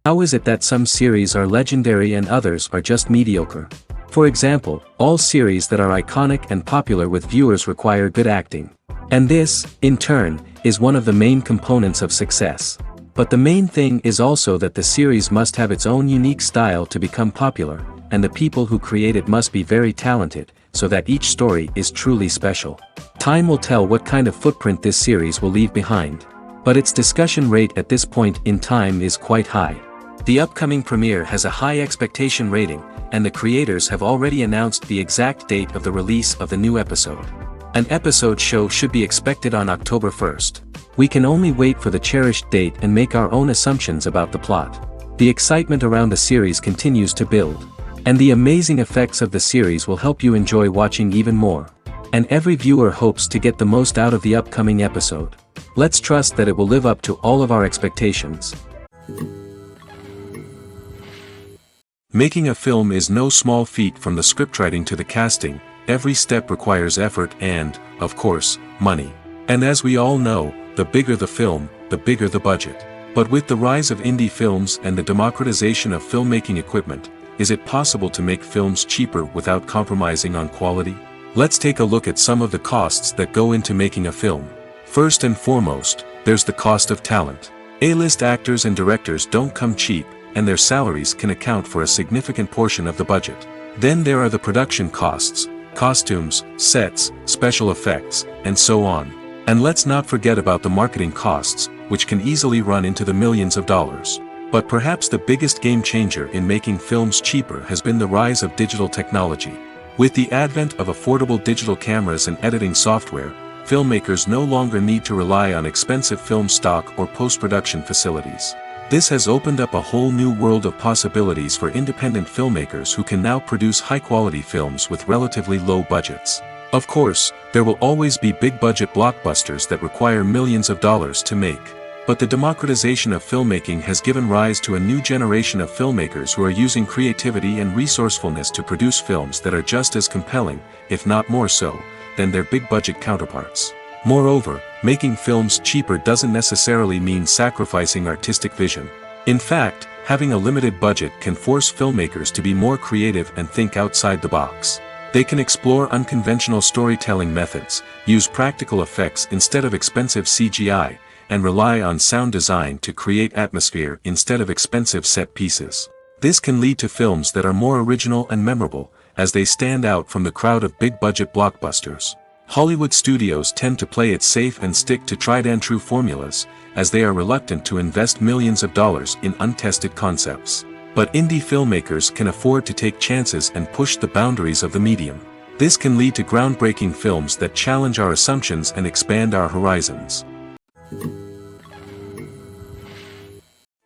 How is it that some series are legendary and others are just mediocre? For example, all series that are iconic and popular with viewers require good acting. And this, in turn, is one of the main components of success. But the main thing is also that the series must have its own unique style to become popular, and the people who create it must be very talented, so that each story is truly special. Time will tell what kind of footprint this series will leave behind. But its discussion rate at this point in time is quite high. The upcoming premiere has a high expectation rating, and the creators have already announced the exact date of the release of the new episode. An episode show should be expected on October 1st. We can only wait for the cherished date and make our own assumptions about the plot. The excitement around the series continues to build. And the amazing effects of the series will help you enjoy watching even more. And every viewer hopes to get the most out of the upcoming episode. Let's trust that it will live up to all of our expectations. Making a film is no small feat. From the scriptwriting to the casting, every step requires effort and, of course, money. And as we all know, the bigger the film, the bigger the budget. But with the rise of indie films and the democratization of filmmaking equipment, is it possible to make films cheaper without compromising on quality? Let's take a look at some of the costs that go into making a film. First and foremost, there's the cost of talent. A-list actors and directors don't come cheap, and their salaries can account for a significant portion of the budget. Then there are the production costs, costumes, sets, special effects, and so on. And let's not forget about the marketing costs, which can easily run into the millions of dollars. But perhaps the biggest game changer in making films cheaper has been the rise of digital technology. With the advent of affordable digital cameras and editing software, filmmakers no longer need to rely on expensive film stock or post-production facilities. This has opened up a whole new world of possibilities for independent filmmakers who can now produce high-quality films with relatively low budgets. Of course, there will always be big-budget blockbusters that require millions of dollars to make. But the democratization of filmmaking has given rise to a new generation of filmmakers who are using creativity and resourcefulness to produce films that are just as compelling, if not more so, than their big-budget counterparts. Moreover, making films cheaper doesn't necessarily mean sacrificing artistic vision. In fact, having a limited budget can force filmmakers to be more creative and think outside the box. They can explore unconventional storytelling methods, use practical effects instead of expensive CGI, and rely on sound design to create atmosphere instead of expensive set pieces. This can lead to films that are more original and memorable, as they stand out from the crowd of big-budget blockbusters. Hollywood studios tend to play it safe and stick to tried-and-true formulas, as they are reluctant to invest millions of dollars in untested concepts. But indie filmmakers can afford to take chances and push the boundaries of the medium. This can lead to groundbreaking films that challenge our assumptions and expand our horizons.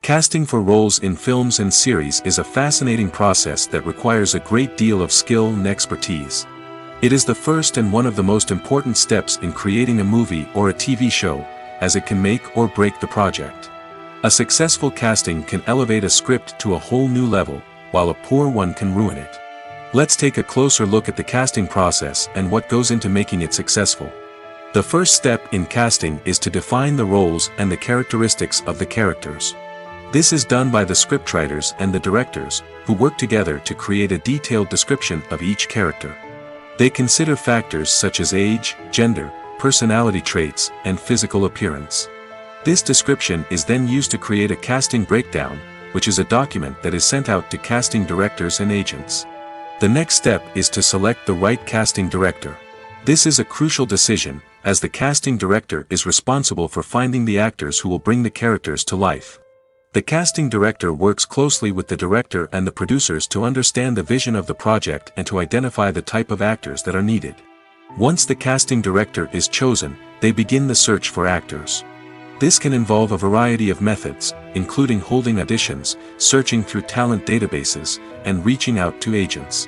Casting for roles in films and series is a fascinating process that requires a great deal of skill and expertise. It is the first and one of the most important steps in creating a movie or a TV show, as it can make or break the project. A successful casting can elevate a script to a whole new level, while a poor one can ruin it. Let's take a closer look at the casting process and what goes into making it successful. The first step in casting is to define the roles and the characteristics of the characters. This is done by the scriptwriters and the directors, who work together to create a detailed description of each character. They consider factors such as age, gender, personality traits, and physical appearance. This description is then used to create a casting breakdown, which is a document that is sent out to casting directors and agents. The next step is to select the right casting director. This is a crucial decision, as the casting director is responsible for finding the actors who will bring the characters to life. The casting director works closely with the director and the producers to understand the vision of the project and to identify the type of actors that are needed. Once the casting director is chosen, they begin the search for actors. This can involve a variety of methods, including holding auditions, searching through talent databases, and reaching out to agents.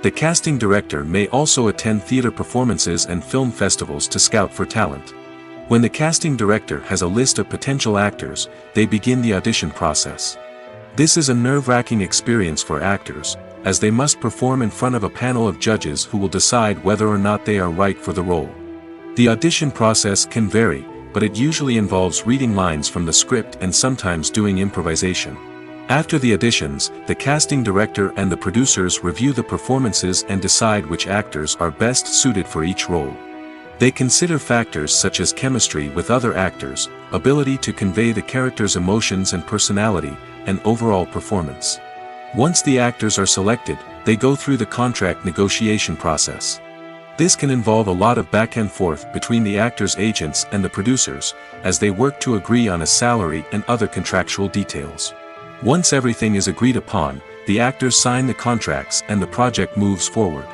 The casting director may also attend theater performances and film festivals to scout for talent. When the casting director has a list of potential actors, they begin the audition process. This is a nerve-wracking experience for actors, as they must perform in front of a panel of judges who will decide whether or not they are right for the role. The audition process can vary, but it usually involves reading lines from the script and sometimes doing improvisation. After the auditions, the casting director and the producers review the performances and decide which actors are best suited for each role. They consider factors such as chemistry with other actors, ability to convey the character's emotions and personality, and overall performance. Once the actors are selected, they go through the contract negotiation process. This can involve a lot of back and forth between the actors' agents and the producers, as they work to agree on a salary and other contractual details. Once everything is agreed upon, the actors sign the contracts and the project moves forward.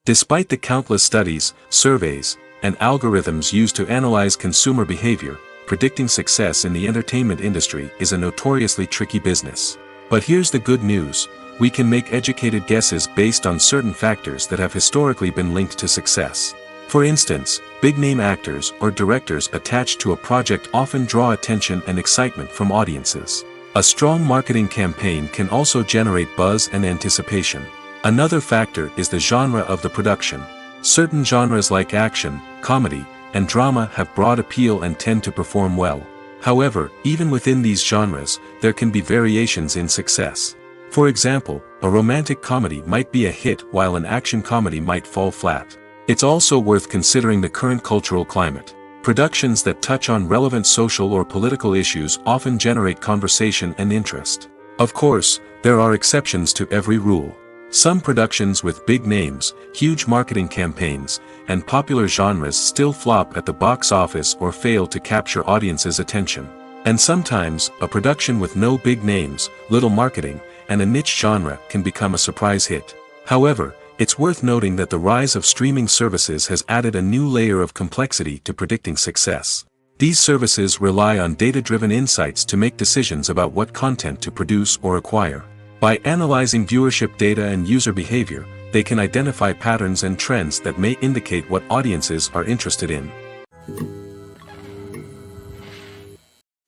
Despite the countless studies, surveys, and algorithms used to analyze consumer behavior, predicting success in the entertainment industry is a notoriously tricky business. But here's the good news: we can make educated guesses based on certain factors that have historically been linked to success. For instance, big-name actors or directors attached to a project often draw attention and excitement from audiences. A strong marketing campaign can also generate buzz and anticipation. Another factor is the genre of the production. Certain genres like action, comedy, and drama have broad appeal and tend to perform well. However, even within these genres, there can be variations in success. For example, a romantic comedy might be a hit while an action comedy might fall flat. It's also worth considering the current cultural climate. Productions that touch on relevant social or political issues often generate conversation and interest. Of course, there are exceptions to every rule. Some productions with big names, huge marketing campaigns, and popular genres still flop at the box office or fail to capture audiences' attention. And sometimes, a production with no big names, little marketing, and a niche genre can become a surprise hit. However, it's worth noting that the rise of streaming services has added a new layer of complexity to predicting success. These services rely on data-driven insights to make decisions about what content to produce or acquire. By analyzing viewership data and user behavior, they can identify patterns and trends that may indicate what audiences are interested in.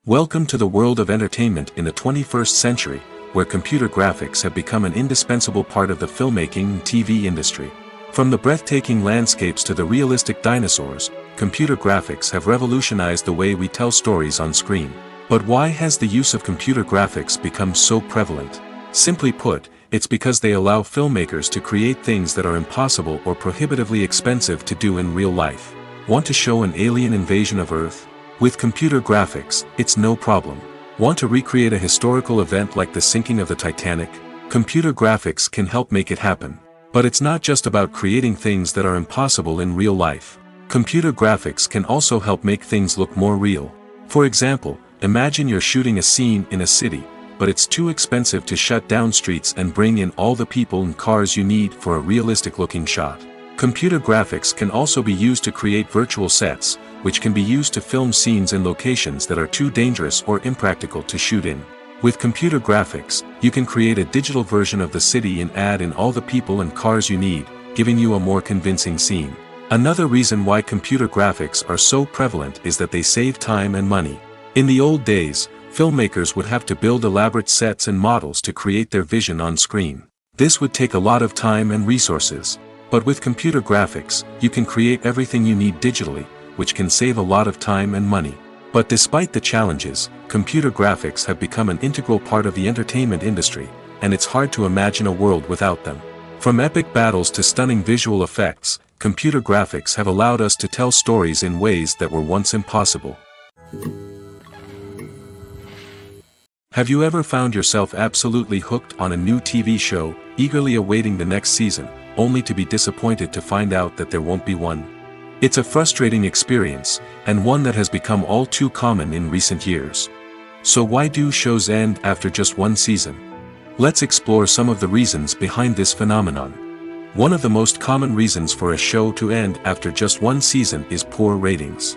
Welcome to the world of entertainment in the 21st century, where computer graphics have become an indispensable part of the filmmaking and TV industry. From the breathtaking landscapes to the realistic dinosaurs, computer graphics have revolutionized the way we tell stories on screen. But why has the use of computer graphics become so prevalent? Simply put, it's because they allow filmmakers to create things that are impossible or prohibitively expensive to do in real life. Want to show an alien invasion of Earth? With computer graphics, it's no problem. Want to recreate a historical event like the sinking of the Titanic? Computer graphics can help make it happen. But it's not just about creating things that are impossible in real life. Computer graphics can also help make things look more real. For example, imagine you're shooting a scene in a city, but it's too expensive to shut down streets and bring in all the people and cars you need for a realistic-looking shot. Computer graphics can also be used to create virtual sets, which can be used to film scenes in locations that are too dangerous or impractical to shoot in. With computer graphics, you can create a digital version of the city and add in all the people and cars you need, giving you a more convincing scene. Another reason why computer graphics are so prevalent is that they save time and money. In the old days, filmmakers would have to build elaborate sets and models to create their vision on screen. This would take a lot of time and resources. But with computer graphics, you can create everything you need digitally, which can save a lot of time and money. But despite the challenges, computer graphics have become an integral part of the entertainment industry, and it's hard to imagine a world without them. From epic battles to stunning visual effects, computer graphics have allowed us to tell stories in ways that were once impossible. Have you ever found yourself absolutely hooked on a new TV show, eagerly awaiting the next season, only to be disappointed to find out that there won't be one? It's a frustrating experience, and one that has become all too common in recent years. So why do shows end after just one season? Let's explore some of the reasons behind this phenomenon. One of the most common reasons for a show to end after just one season is poor ratings.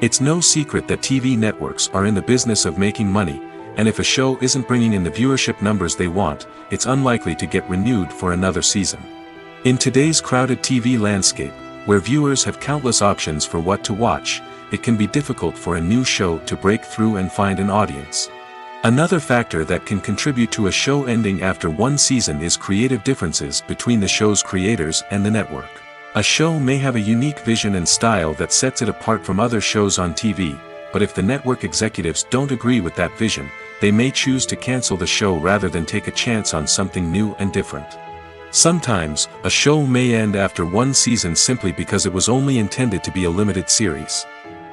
It's no secret that TV networks are in the business of making money, and if a show isn't bringing in the viewership numbers they want, it's unlikely to get renewed for another season. In today's crowded TV landscape, where viewers have countless options for what to watch, it can be difficult for a new show to break through and find an audience. Another factor that can contribute to a show ending after one season is creative differences between the show's creators and the network. A show may have a unique vision and style that sets it apart from other shows on TV, but if the network executives don't agree with that vision, they may choose to cancel the show rather than take a chance on something new and different. Sometimes, a show may end after one season simply because it was only intended to be a limited series.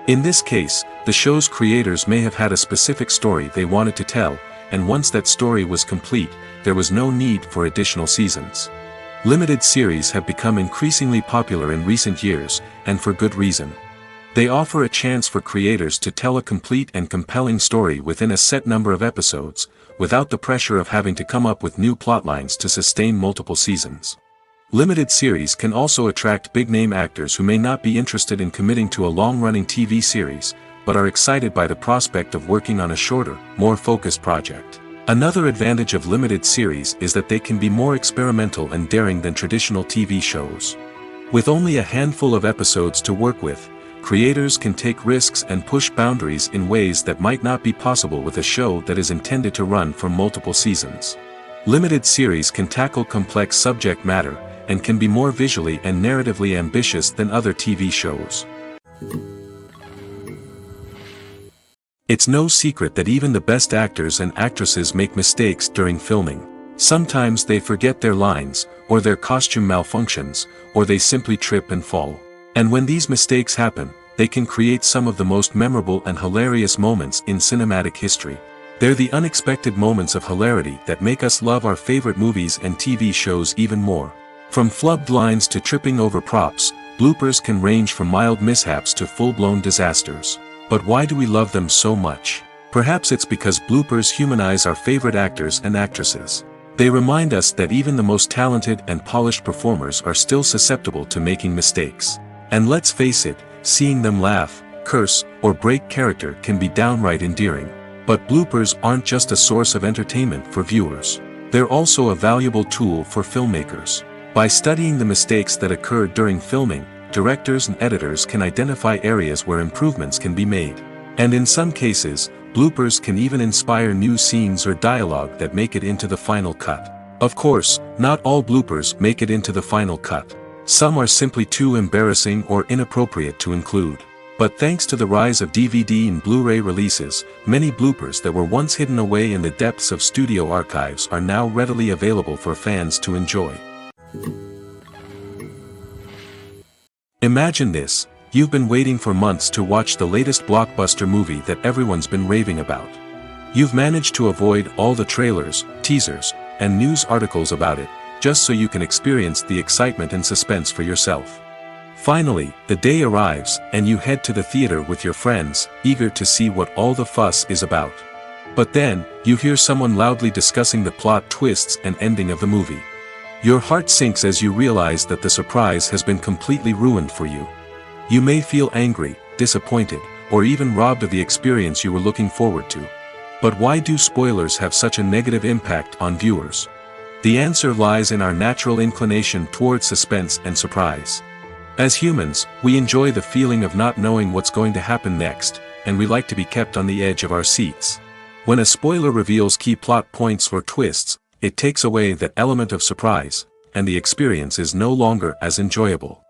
In this case, the show's creators may have had a specific story they wanted to tell, and once that story was complete, there was no need for additional seasons. Limited series have become increasingly popular in recent years, and for good reason. They offer a chance for creators to tell a complete and compelling story within a set number of episodes, without the pressure of having to come up with new plotlines to sustain multiple seasons. Limited series can also attract big-name actors who may not be interested in committing to a long-running TV series, but are excited by the prospect of working on a shorter, more focused project. Another advantage of limited series is that they can be more experimental and daring than traditional TV shows. With only a handful of episodes to work with, creators can take risks and push boundaries in ways that might not be possible with a show that is intended to run for multiple seasons. Limited series can tackle complex subject matter, and can be more visually and narratively ambitious than other TV shows. It's no secret that even the best actors and actresses make mistakes during filming. Sometimes they forget their lines, or their costume malfunctions, or they simply trip and fall. And when these mistakes happen, they can create some of the most memorable and hilarious moments in cinematic history. They're the unexpected moments of hilarity that make us love our favorite movies and TV shows even more. From flubbed lines to tripping over props, bloopers can range from mild mishaps to full-blown disasters. But why do we love them so much? Perhaps it's because bloopers humanize our favorite actors and actresses. They remind us that even the most talented and polished performers are still susceptible to making mistakes. And let's face it, seeing them laugh, curse, or break character can be downright endearing. But bloopers aren't just a source of entertainment for viewers. They're also a valuable tool for filmmakers. By studying the mistakes that occurred during filming, directors and editors can identify areas where improvements can be made. And in some cases, bloopers can even inspire new scenes or dialogue that make it into the final cut. Of course, not all bloopers make it into the final cut. Some are simply too embarrassing or inappropriate to include. But thanks to the rise of DVD and Blu-ray releases, many bloopers that were once hidden away in the depths of studio archives are now readily available for fans to enjoy. Imagine this: you've been waiting for months to watch the latest blockbuster movie that everyone's been raving about. You've managed to avoid all the trailers, teasers, and news articles about it, just so you can experience the excitement and suspense for yourself. Finally, the day arrives, and you head to the theater with your friends, eager to see what all the fuss is about. But then, you hear someone loudly discussing the plot twists and ending of the movie. Your heart sinks as you realize that the surprise has been completely ruined for you. You may feel angry, disappointed, or even robbed of the experience you were looking forward to. But why do spoilers have such a negative impact on viewers? The answer lies in our natural inclination toward suspense and surprise. As humans, we enjoy the feeling of not knowing what's going to happen next, and we like to be kept on the edge of our seats. When a spoiler reveals key plot points or twists, it takes away that element of surprise, and the experience is no longer as enjoyable.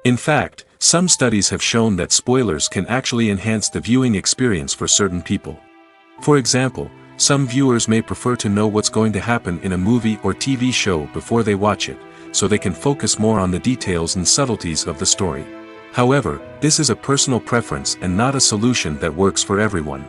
In fact, some studies have shown that spoilers can actually enhance the viewing experience for certain people. For example, some viewers may prefer to know what's going to happen in a movie or TV show before they watch it, so they can focus more on the details and subtleties of the story. However, this is a personal preference and not a solution that works for everyone.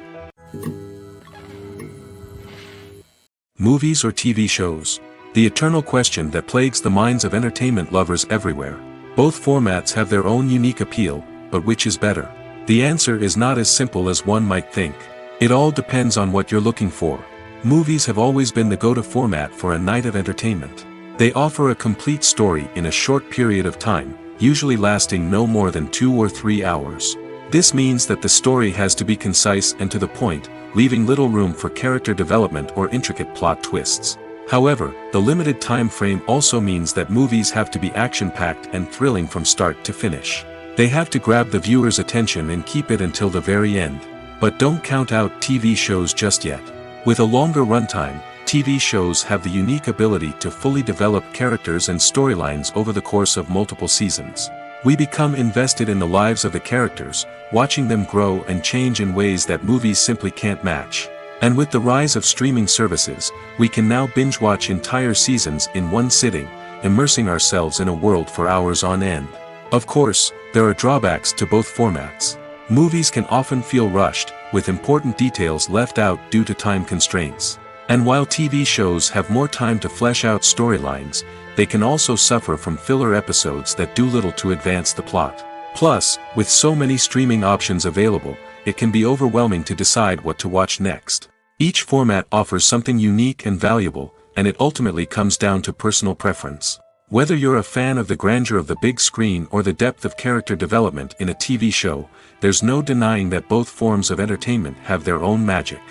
Movies or TV shows? The eternal question that plagues the minds of entertainment lovers everywhere. Both formats have their own unique appeal, but which is better? The answer is not as simple as one might think. It all depends on what you're looking for. Movies have always been the go-to format for a night of entertainment. They offer a complete story in a short period of time, usually lasting no more than 2 or 3 hours. This means that the story has to be concise and to the point, leaving little room for character development or intricate plot twists. However, the limited time frame also means that movies have to be action-packed and thrilling from start to finish. They have to grab the viewer's attention and keep it until the very end. But don't count out TV shows just yet. With a longer runtime, TV shows have the unique ability to fully develop characters and storylines over the course of multiple seasons. We become invested in the lives of the characters, watching them grow and change in ways that movies simply can't match. And with the rise of streaming services, we can now binge-watch entire seasons in one sitting, immersing ourselves in a world for hours on end. Of course, there are drawbacks to both formats. Movies can often feel rushed, with important details left out due to time constraints. And while TV shows have more time to flesh out storylines, they can also suffer from filler episodes that do little to advance the plot. Plus, with so many streaming options available, it can be overwhelming to decide what to watch next. Each format offers something unique and valuable, and it ultimately comes down to personal preference. Whether you're a fan of the grandeur of the big screen or the depth of character development in a TV show, there's no denying that both forms of entertainment have their own magic.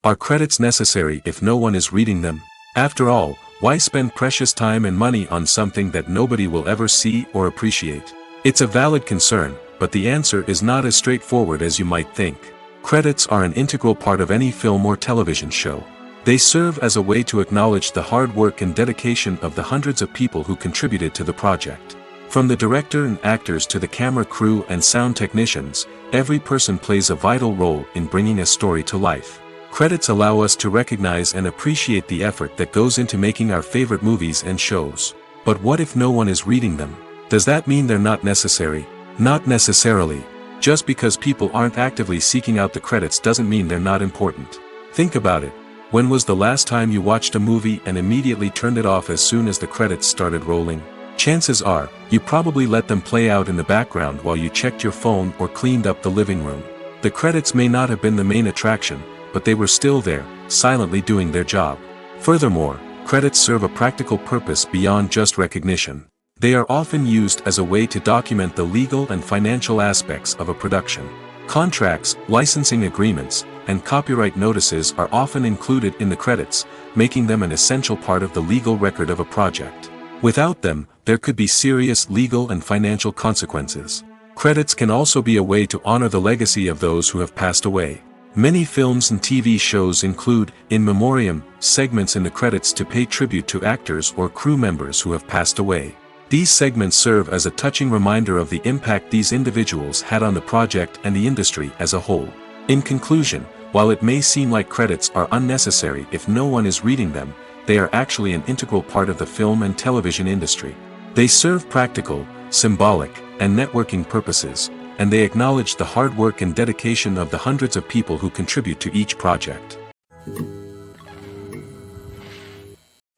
Are credits necessary if no one is reading them? After all, why spend precious time and money on something that nobody will ever see or appreciate? It's a valid concern, but the answer is not as straightforward as you might think. Credits are an integral part of any film or television show. They serve as a way to acknowledge the hard work and dedication of the hundreds of people who contributed to the project. From the director and actors to the camera crew and sound technicians, every person plays a vital role in bringing a story to life. Credits allow us to recognize and appreciate the effort that goes into making our favorite movies and shows. But what if no one is reading them? Does that mean they're not necessary? Not necessarily. Just because people aren't actively seeking out the credits doesn't mean they're not important. Think about it. When was the last time you watched a movie and immediately turned it off as soon as the credits started rolling? Chances are, you probably let them play out in the background while you checked your phone or cleaned up the living room. The credits may not have been the main attraction, but they were still there, silently doing their job. Furthermore, credits serve a practical purpose beyond just recognition. They are often used as a way to document the legal and financial aspects of a production. Contracts, licensing agreements, and copyright notices are often included in the credits, making them an essential part of the legal record of a project. Without them, there could be serious legal and financial consequences. Credits can also be a way to honor the legacy of those who have passed away. Many films and TV shows include, in memoriam, segments in the credits to pay tribute to actors or crew members who have passed away. These segments serve as a touching reminder of the impact these individuals had on the project and the industry as a whole. In conclusion, while it may seem like credits are unnecessary if no one is reading them, they are actually an integral part of the film and television industry. They serve practical, symbolic, and networking purposes, and they acknowledge the hard work and dedication of the hundreds of people who contribute to each project.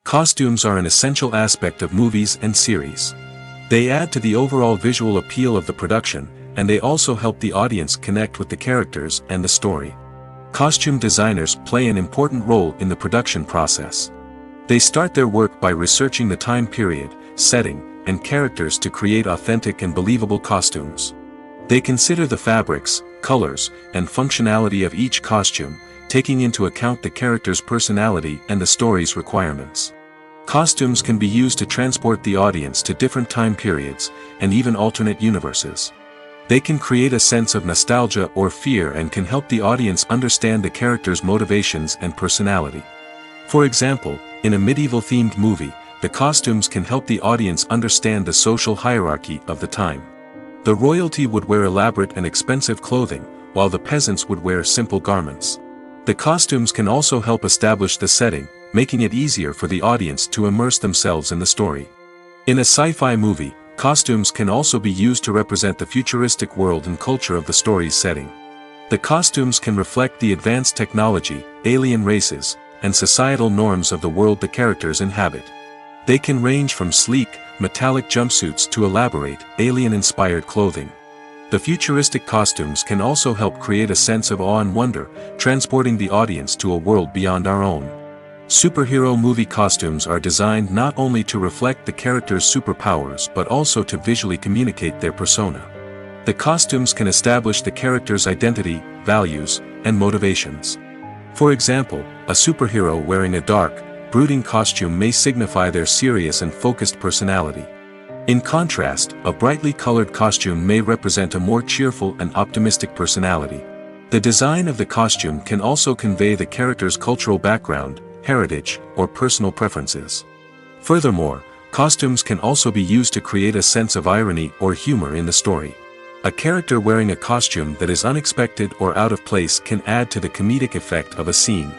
Costumes are an essential aspect of movies and series. They add to the overall visual appeal of the production, and they also help the audience connect with the characters and the story. Costume designers play an important role in the production process. They start their work by researching the time period, setting, and characters to create authentic and believable costumes. They consider the fabrics, colors, and functionality of each costume, taking into account the character's personality and the story's requirements. Costumes can be used to transport the audience to different time periods, and even alternate universes. They can create a sense of nostalgia or fear and can help the audience understand the character's motivations and personality. For example, in a medieval-themed movie, the costumes can help the audience understand the social hierarchy of the time. The royalty would wear elaborate and expensive clothing, while the peasants would wear simple garments. The costumes can also help establish the setting, making it easier for the audience to immerse themselves in the story. In a sci-fi movie, costumes can also be used to represent the futuristic world and culture of the story's setting. The costumes can reflect the advanced technology, alien races, and societal norms of the world the characters inhabit. They can range from sleek, metallic jumpsuits to elaborate, alien-inspired clothing. The futuristic costumes can also help create a sense of awe and wonder, transporting the audience to a world beyond our own. Superhero movie costumes are designed not only to reflect the character's superpowers but also to visually communicate their persona. The costumes can establish the character's identity, values, and motivations. For example, a superhero wearing a dark, brooding costume may signify their serious and focused personality. In contrast, a brightly colored costume may represent a more cheerful and optimistic personality. The design of the costume can also convey the character's cultural background, heritage, or personal preferences. Furthermore, Costumes can also be used to create a sense of irony or humor in the story. A character wearing a costume that is unexpected or out of place can add to the comedic effect of a scene.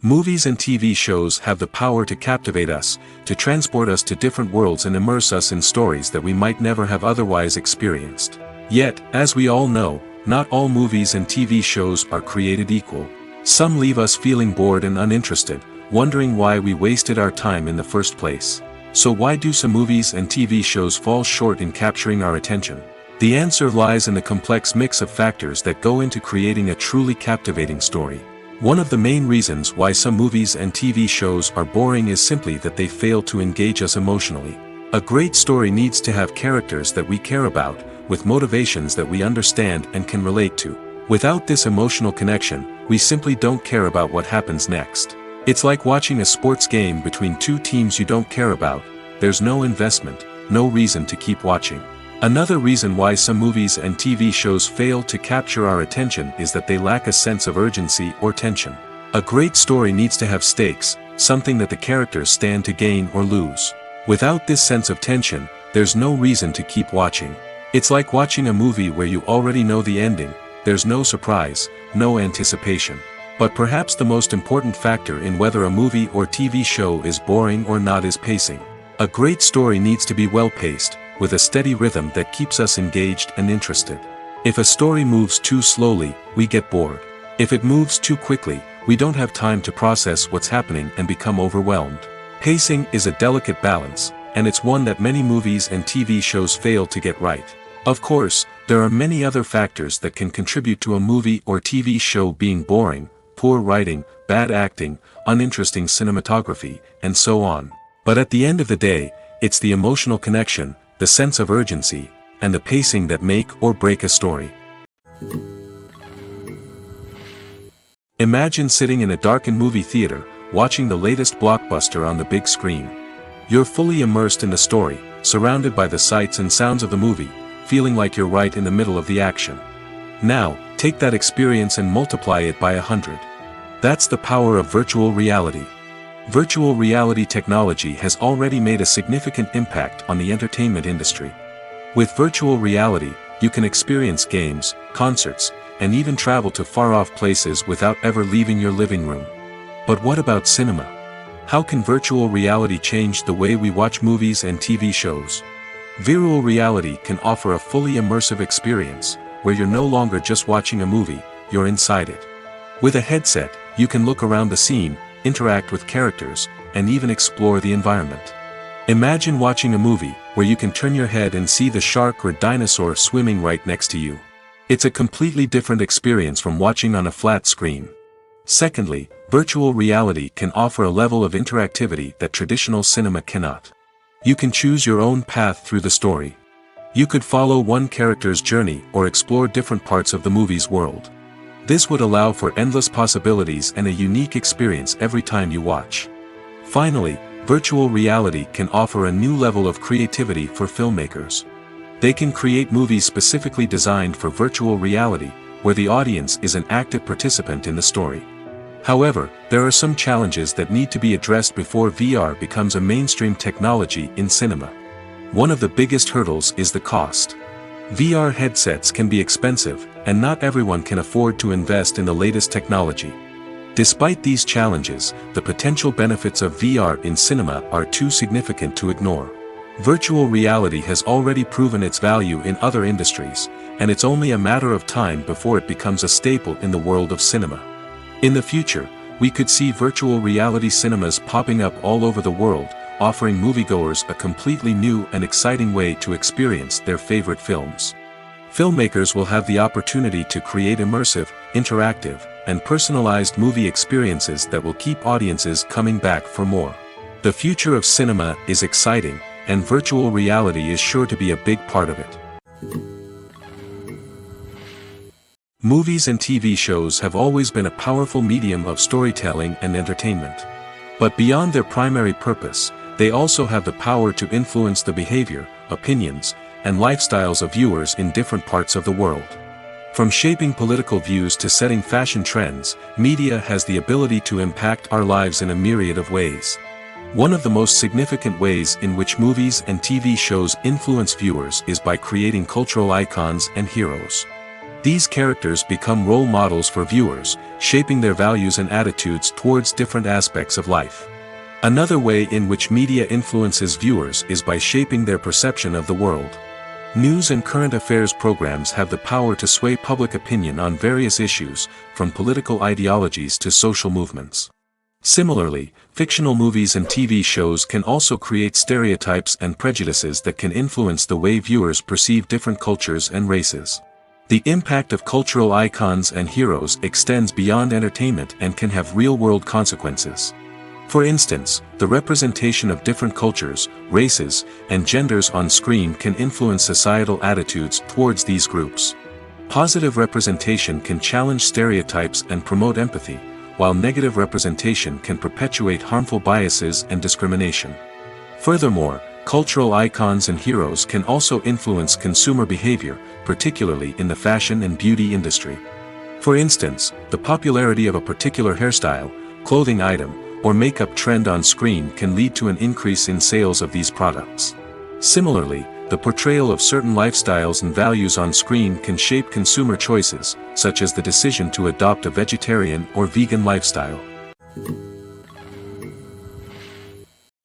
Movies and TV shows have the power to captivate us, to transport us to different worlds and immerse us in stories that we might never have otherwise experienced. Yet, as we all know, not all movies and TV shows are created equal. Some leave us feeling bored and uninterested, wondering why we wasted our time in the first place. So why do some movies and TV shows fall short in capturing our attention? The answer lies in the complex mix of factors that go into creating a truly captivating story. One of the main reasons why some movies and TV shows are boring is simply that they fail to engage us emotionally. A great story needs to have characters that we care about, with motivations that we understand and can relate to. Without this emotional connection, we simply don't care about what happens next. It's like watching a sports game between two teams you don't care about. There's no investment, no reason to keep watching. Another reason why some movies and TV shows fail to capture our attention is that they lack a sense of urgency or tension. A great story needs to have stakes, something that the characters stand to gain or lose. Without this sense of tension, there's no reason to keep watching. It's like watching a movie where you already know the ending. There's no surprise, no anticipation. But perhaps the most important factor in whether a movie or TV show is boring or not is pacing. A great story needs to be well-paced, with a steady rhythm that keeps us engaged and interested. If a story moves too slowly, we get bored. If it moves too quickly, we don't have time to process what's happening and become overwhelmed. Pacing is a delicate balance, and it's one that many movies and TV shows fail to get right. Of course, there are many other factors that can contribute to a movie or TV show being boring: poor writing, bad acting, uninteresting cinematography, and so on. But at the end of the day, it's the emotional connection, the sense of urgency, and the pacing that make or break a story. Imagine sitting in a darkened movie theater, watching the latest blockbuster on the big screen. You're fully immersed in the story, surrounded by the sights and sounds of the movie, feeling like you're right in the middle of the action. Now, take that experience and multiply it by 100. That's the power of virtual reality. Virtual reality technology has already made a significant impact on the entertainment industry. With virtual reality, you can experience games, concerts, and even travel to far-off places without ever leaving your living room. But what about cinema? How can virtual reality change the way we watch movies and TV shows? Virtual reality can offer a fully immersive experience, where you're no longer just watching a movie, you're inside it. With a headset, you can look around the scene, interact with characters, and even explore the environment. Imagine watching a movie where you can turn your head and see the shark or dinosaur swimming right next to you. It's a completely different experience from watching on a flat screen. Secondly, virtual reality can offer a level of interactivity that traditional cinema cannot. You can choose your own path through the story. You could follow one character's journey or explore different parts of the movie's world. This would allow for endless possibilities and a unique experience every time you watch. Finally, virtual reality can offer a new level of creativity for filmmakers. They can create movies specifically designed for virtual reality, where the audience is an active participant in the story. However, there are some challenges that need to be addressed before VR becomes a mainstream technology in cinema. One of the biggest hurdles is the cost. VR headsets can be expensive, and not everyone can afford to invest in the latest technology. Despite these challenges, the potential benefits of VR in cinema are too significant to ignore. Virtual reality has already proven its value in other industries, and it's only a matter of time before it becomes a staple in the world of cinema. In the future, we could see virtual reality cinemas popping up all over the world, offering moviegoers a completely new and exciting way to experience their favorite films. Filmmakers will have the opportunity to create immersive, interactive, and personalized movie experiences that will keep audiences coming back for more. The future of cinema is exciting, and virtual reality is sure to be a big part of it. Movies and TV shows have always been a powerful medium of storytelling and entertainment. But beyond their primary purpose, they also have the power to influence the behavior, opinions, and lifestyles of viewers in different parts of the world. From shaping political views to setting fashion trends, media has the ability to impact our lives in a myriad of ways. One of the most significant ways in which movies and TV shows influence viewers is by creating cultural icons and heroes. These characters become role models for viewers, shaping their values and attitudes towards different aspects of life. Another way in which media influences viewers is by shaping their perception of the world. News and current affairs programs have the power to sway public opinion on various issues, from political ideologies to social movements. Similarly, fictional movies and TV shows can also create stereotypes and prejudices that can influence the way viewers perceive different cultures and races. The impact of cultural icons and heroes extends beyond entertainment and can have real-world consequences. For instance, the representation of different cultures, races, and genders on screen can influence societal attitudes towards these groups. Positive representation can challenge stereotypes and promote empathy, while negative representation can perpetuate harmful biases and discrimination. Furthermore, cultural icons and heroes can also influence consumer behavior, particularly in the fashion and beauty industry. For instance, the popularity of a particular hairstyle, clothing item, or makeup trend on screen can lead to an increase in sales of these products. Similarly, the portrayal of certain lifestyles and values on screen can shape consumer choices, such as the decision to adopt a vegetarian or vegan lifestyle.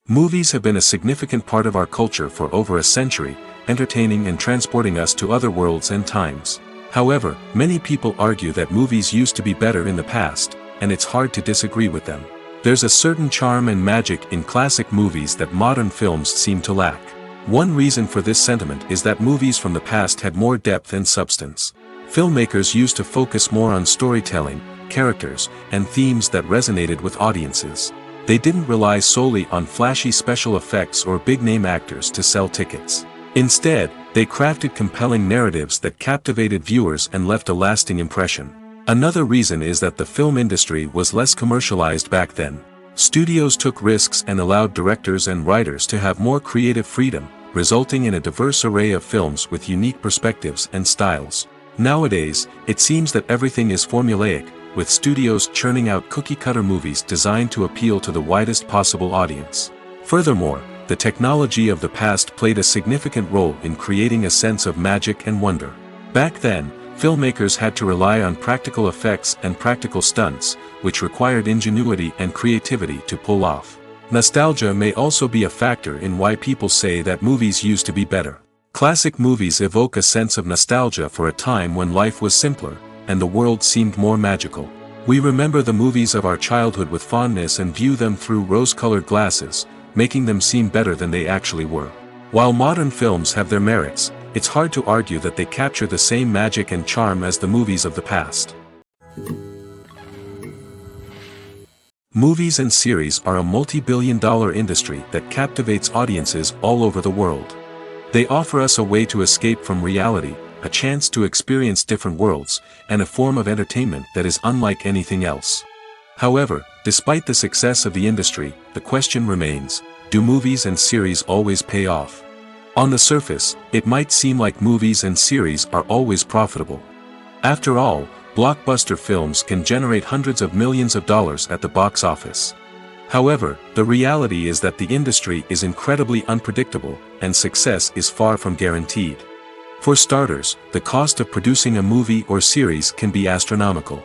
Movies have been a significant part of our culture for over a century, entertaining and transporting us to other worlds and times. However, many people argue that movies used to be better in the past, and it's hard to disagree with them. There's a certain charm and magic in classic movies that modern films seem to lack. One reason for this sentiment is that movies from the past had more depth and substance. Filmmakers used to focus more on storytelling, characters, and themes that resonated with audiences. They didn't rely solely on flashy special effects or big-name actors to sell tickets. Instead, they crafted compelling narratives that captivated viewers and left a lasting impression. Another reason is that the film industry was less commercialized back then. Studios took risks and allowed directors and writers to have more creative freedom, resulting in a diverse array of films with unique perspectives and styles. Nowadays, it seems that everything is formulaic, with studios churning out cookie-cutter movies designed to appeal to the widest possible audience. Furthermore, the technology of the past played a significant role in creating a sense of magic and wonder. Back then, filmmakers had to rely on practical effects and practical stunts, which required ingenuity and creativity to pull off. Nostalgia may also be a factor in why people say that movies used to be better. Classic movies evoke a sense of nostalgia for a time when life was simpler, and the world seemed more magical. We remember the movies of our childhood with fondness and view them through rose-colored glasses, making them seem better than they actually were. While modern films have their merits, it's hard to argue that they capture the same magic and charm as the movies of the past. Movies and series are a multi-billion-dollar industry that captivates audiences all over the world. They offer us a way to escape from reality, a chance to experience different worlds, and a form of entertainment that is unlike anything else. However, despite the success of the industry, the question remains, do movies and series always pay off? On the surface, it might seem like movies and series are always profitable. After all, blockbuster films can generate hundreds of millions of dollars at the box office. However, the reality is that the industry is incredibly unpredictable, and success is far from guaranteed. For starters, the cost of producing a movie or series can be astronomical.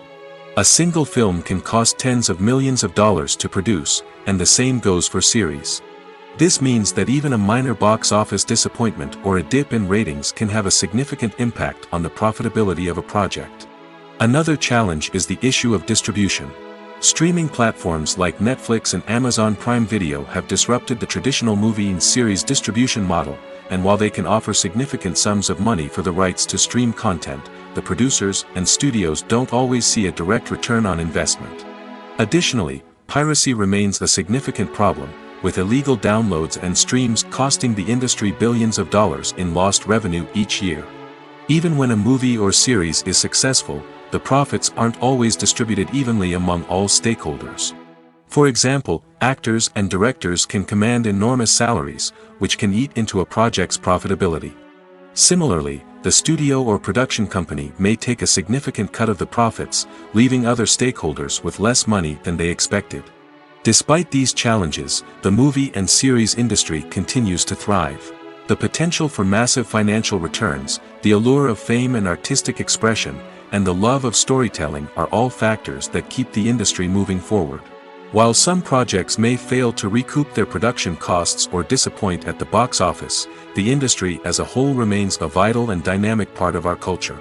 A single film can cost tens of millions of dollars to produce, and the same goes for series. This means that even a minor box office disappointment or a dip in ratings can have a significant impact on the profitability of a project. Another challenge is the issue of distribution. Streaming platforms like Netflix and Amazon Prime Video have disrupted the traditional movie and series distribution model, and while they can offer significant sums of money for the rights to stream content, the producers and studios don't always see a direct return on investment. Additionally, piracy remains a significant problem, with illegal downloads and streams costing the industry billions of dollars in lost revenue each year. Even when a movie or series is successful, the profits aren't always distributed evenly among all stakeholders. For example, actors and directors can command enormous salaries, which can eat into a project's profitability. Similarly, the studio or production company may take a significant cut of the profits, leaving other stakeholders with less money than they expected. Despite these challenges, the movie and series industry continues to thrive. The potential for massive financial returns, the allure of fame and artistic expression, and the love of storytelling are all factors that keep the industry moving forward. While some projects may fail to recoup their production costs or disappoint at the box office, the industry as a whole remains a vital and dynamic part of our culture.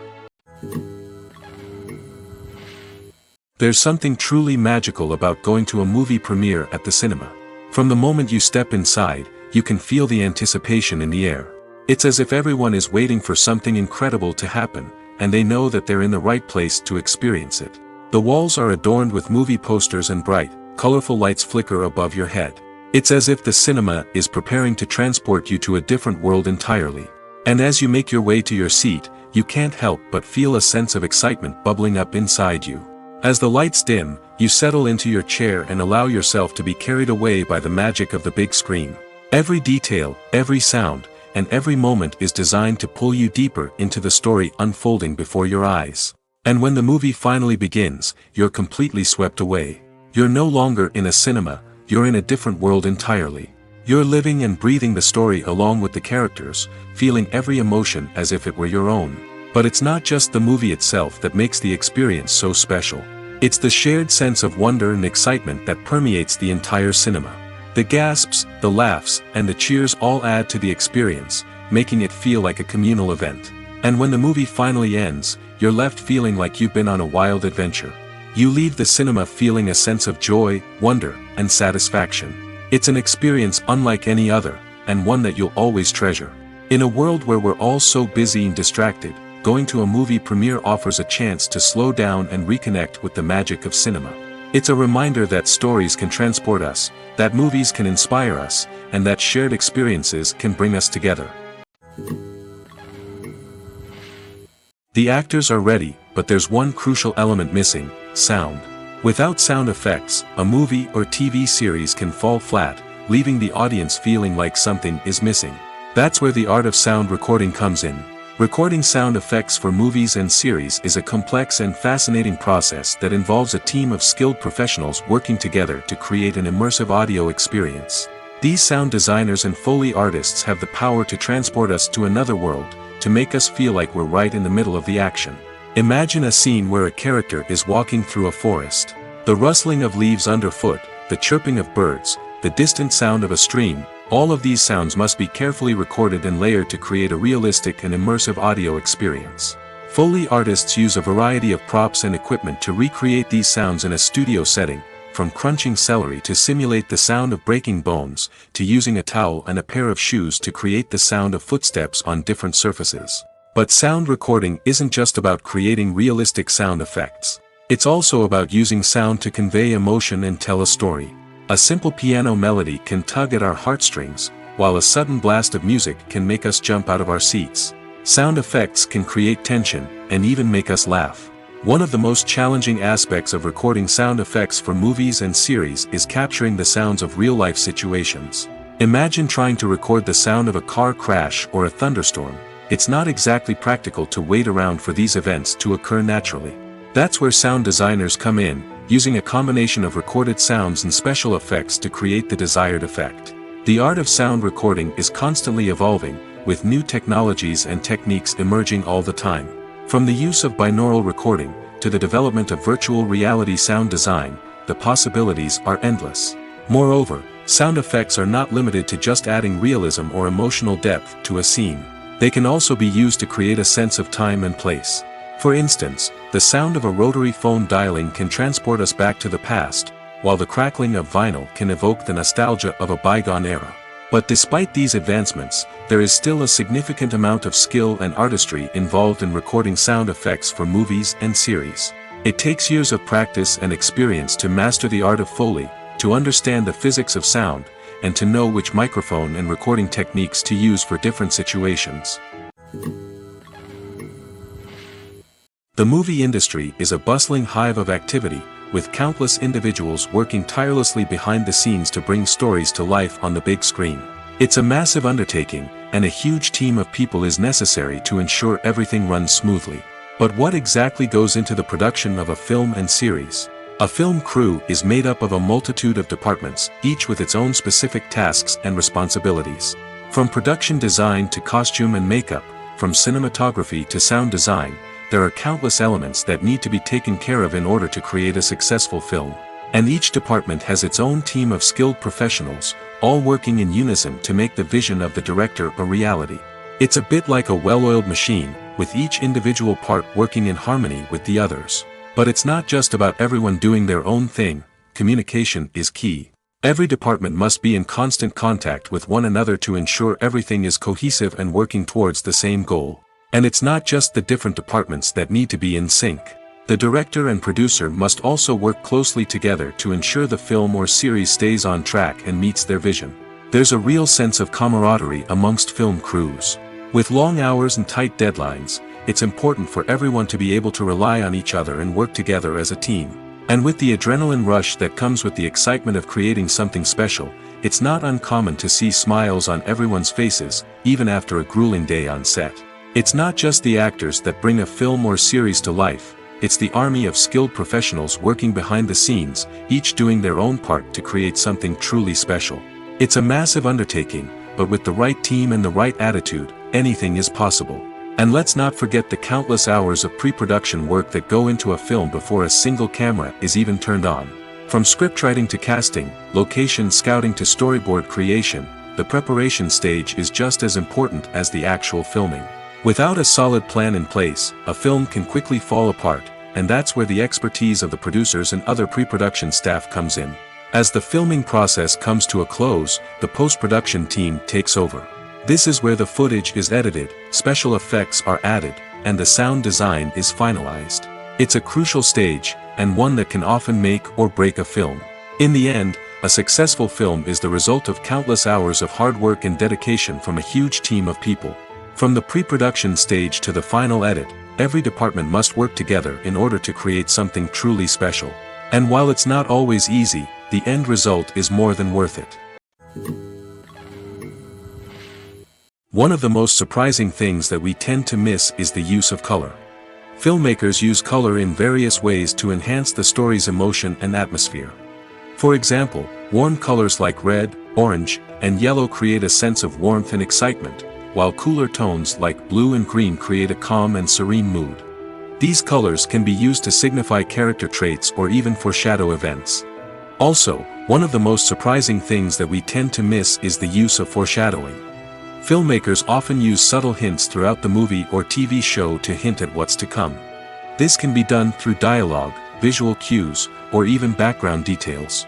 There's something truly magical about going to a movie premiere at the cinema. From the moment you step inside, you can feel the anticipation in the air. It's as if everyone is waiting for something incredible to happen, and they know that they're in the right place to experience it. The walls are adorned with movie posters and bright, colorful lights flicker above your head. It's as if the cinema is preparing to transport you to a different world entirely. And as you make your way to your seat, you can't help but feel a sense of excitement bubbling up inside you. As the lights dim, you settle into your chair and allow yourself to be carried away by the magic of the big screen. Every detail, every sound, and every moment is designed to pull you deeper into the story unfolding before your eyes. And when the movie finally begins, you're completely swept away. You're no longer in a cinema, you're in a different world entirely. You're living and breathing the story along with the characters, feeling every emotion as if it were your own. But it's not just the movie itself that makes the experience so special. It's the shared sense of wonder and excitement that permeates the entire cinema. The gasps, the laughs, and the cheers all add to the experience, making it feel like a communal event. And when the movie finally ends, you're left feeling like you've been on a wild adventure. You leave the cinema feeling a sense of joy, wonder, and satisfaction. It's an experience unlike any other, and one that you'll always treasure. In a world where we're all so busy and distracted, going to a movie premiere offers a chance to slow down and reconnect with the magic of cinema. It's a reminder that stories can transport us, that movies can inspire us, and that shared experiences can bring us together. The actors are ready, but there's one crucial element missing: sound. Without sound effects, a movie or TV series can fall flat, leaving the audience feeling like something is missing. That's where the art of sound recording comes in. Recording sound effects for movies and series is a complex and fascinating process that involves a team of skilled professionals working together to create an immersive audio experience. These sound designers and Foley artists have the power to transport us to another world, to make us feel like we're right in the middle of the action. Imagine a scene where a character is walking through a forest. The rustling of leaves underfoot, the chirping of birds, the distant sound of a stream, all of these sounds must be carefully recorded and layered to create a realistic and immersive audio experience. Foley artists use a variety of props and equipment to recreate these sounds in a studio setting, from crunching celery to simulate the sound of breaking bones, to using a towel and a pair of shoes to create the sound of footsteps on different surfaces. But sound recording isn't just about creating realistic sound effects. It's also about using sound to convey emotion and tell a story. A simple piano melody can tug at our heartstrings, while a sudden blast of music can make us jump out of our seats. Sound effects can create tension, and even make us laugh. One of the most challenging aspects of recording sound effects for movies and series is capturing the sounds of real-life situations. Imagine trying to record the sound of a car crash or a thunderstorm. It's not exactly practical to wait around for these events to occur naturally. That's where sound designers come in, using a combination of recorded sounds and special effects to create the desired effect. The art of sound recording is constantly evolving, with new technologies and techniques emerging all the time. From the use of binaural recording, to the development of virtual reality sound design, the possibilities are endless. Moreover, sound effects are not limited to just adding realism or emotional depth to a scene. They can also be used to create a sense of time and place. For instance, the sound of a rotary phone dialing can transport us back to the past, while the crackling of vinyl can evoke the nostalgia of a bygone era. But despite these advancements, there is still a significant amount of skill and artistry involved in recording sound effects for movies and series. It takes years of practice and experience to master the art of Foley, to understand the physics of sound, and to know which microphone and recording techniques to use for different situations. The movie industry is a bustling hive of activity, with countless individuals working tirelessly behind the scenes to bring stories to life on the big screen. It's a massive undertaking, and a huge team of people is necessary to ensure everything runs smoothly. But what exactly goes into the production of a film and series? A film crew is made up of a multitude of departments, each with its own specific tasks and responsibilities. From production design to costume and makeup, from cinematography to sound design, there are countless elements that need to be taken care of in order to create a successful film. And each department has its own team of skilled professionals, all working in unison to make the vision of the director a reality. It's a bit like a well-oiled machine, with each individual part working in harmony with the others. But it's not just about everyone doing their own thing. Communication is key. Every department must be in constant contact with one another to ensure everything is cohesive and working towards the same goal. And it's not just the different departments that need to be in sync. The director and producer must also work closely together to ensure the film or series stays on track and meets their vision. There's a real sense of camaraderie amongst film crews. With long hours and tight deadlines, it's important for everyone to be able to rely on each other and work together as a team. And with the adrenaline rush that comes with the excitement of creating something special, it's not uncommon to see smiles on everyone's faces, even after a grueling day on set. It's not just the actors that bring a film or series to life, it's the army of skilled professionals working behind the scenes, each doing their own part to create something truly special. It's a massive undertaking, but with the right team and the right attitude, anything is possible. And let's not forget the countless hours of pre-production work that go into a film before a single camera is even turned on. From scriptwriting to casting, location scouting to storyboard creation, the preparation stage is just as important as the actual filming. Without a solid plan in place, a film can quickly fall apart, and that's where the expertise of the producers and other pre-production staff comes in. As the filming process comes to a close, the post-production team takes over. This is where the footage is edited, special effects are added, and the sound design is finalized. It's a crucial stage, and one that can often make or break a film. In the end, a successful film is the result of countless hours of hard work and dedication from a huge team of people. From the pre-production stage to the final edit, every department must work together in order to create something truly special. And while it's not always easy, the end result is more than worth it. One of the most surprising things that we tend to miss is the use of color. Filmmakers use color in various ways to enhance the story's emotion and atmosphere. For example, warm colors like red, orange, and yellow create a sense of warmth and excitement, while cooler tones like blue and green create a calm and serene mood. These colors can be used to signify character traits or even foreshadow events. Also, one of the most surprising things that we tend to miss is the use of foreshadowing. Filmmakers often use subtle hints throughout the movie or TV show to hint at what's to come. This can be done through dialogue, visual cues, or even background details.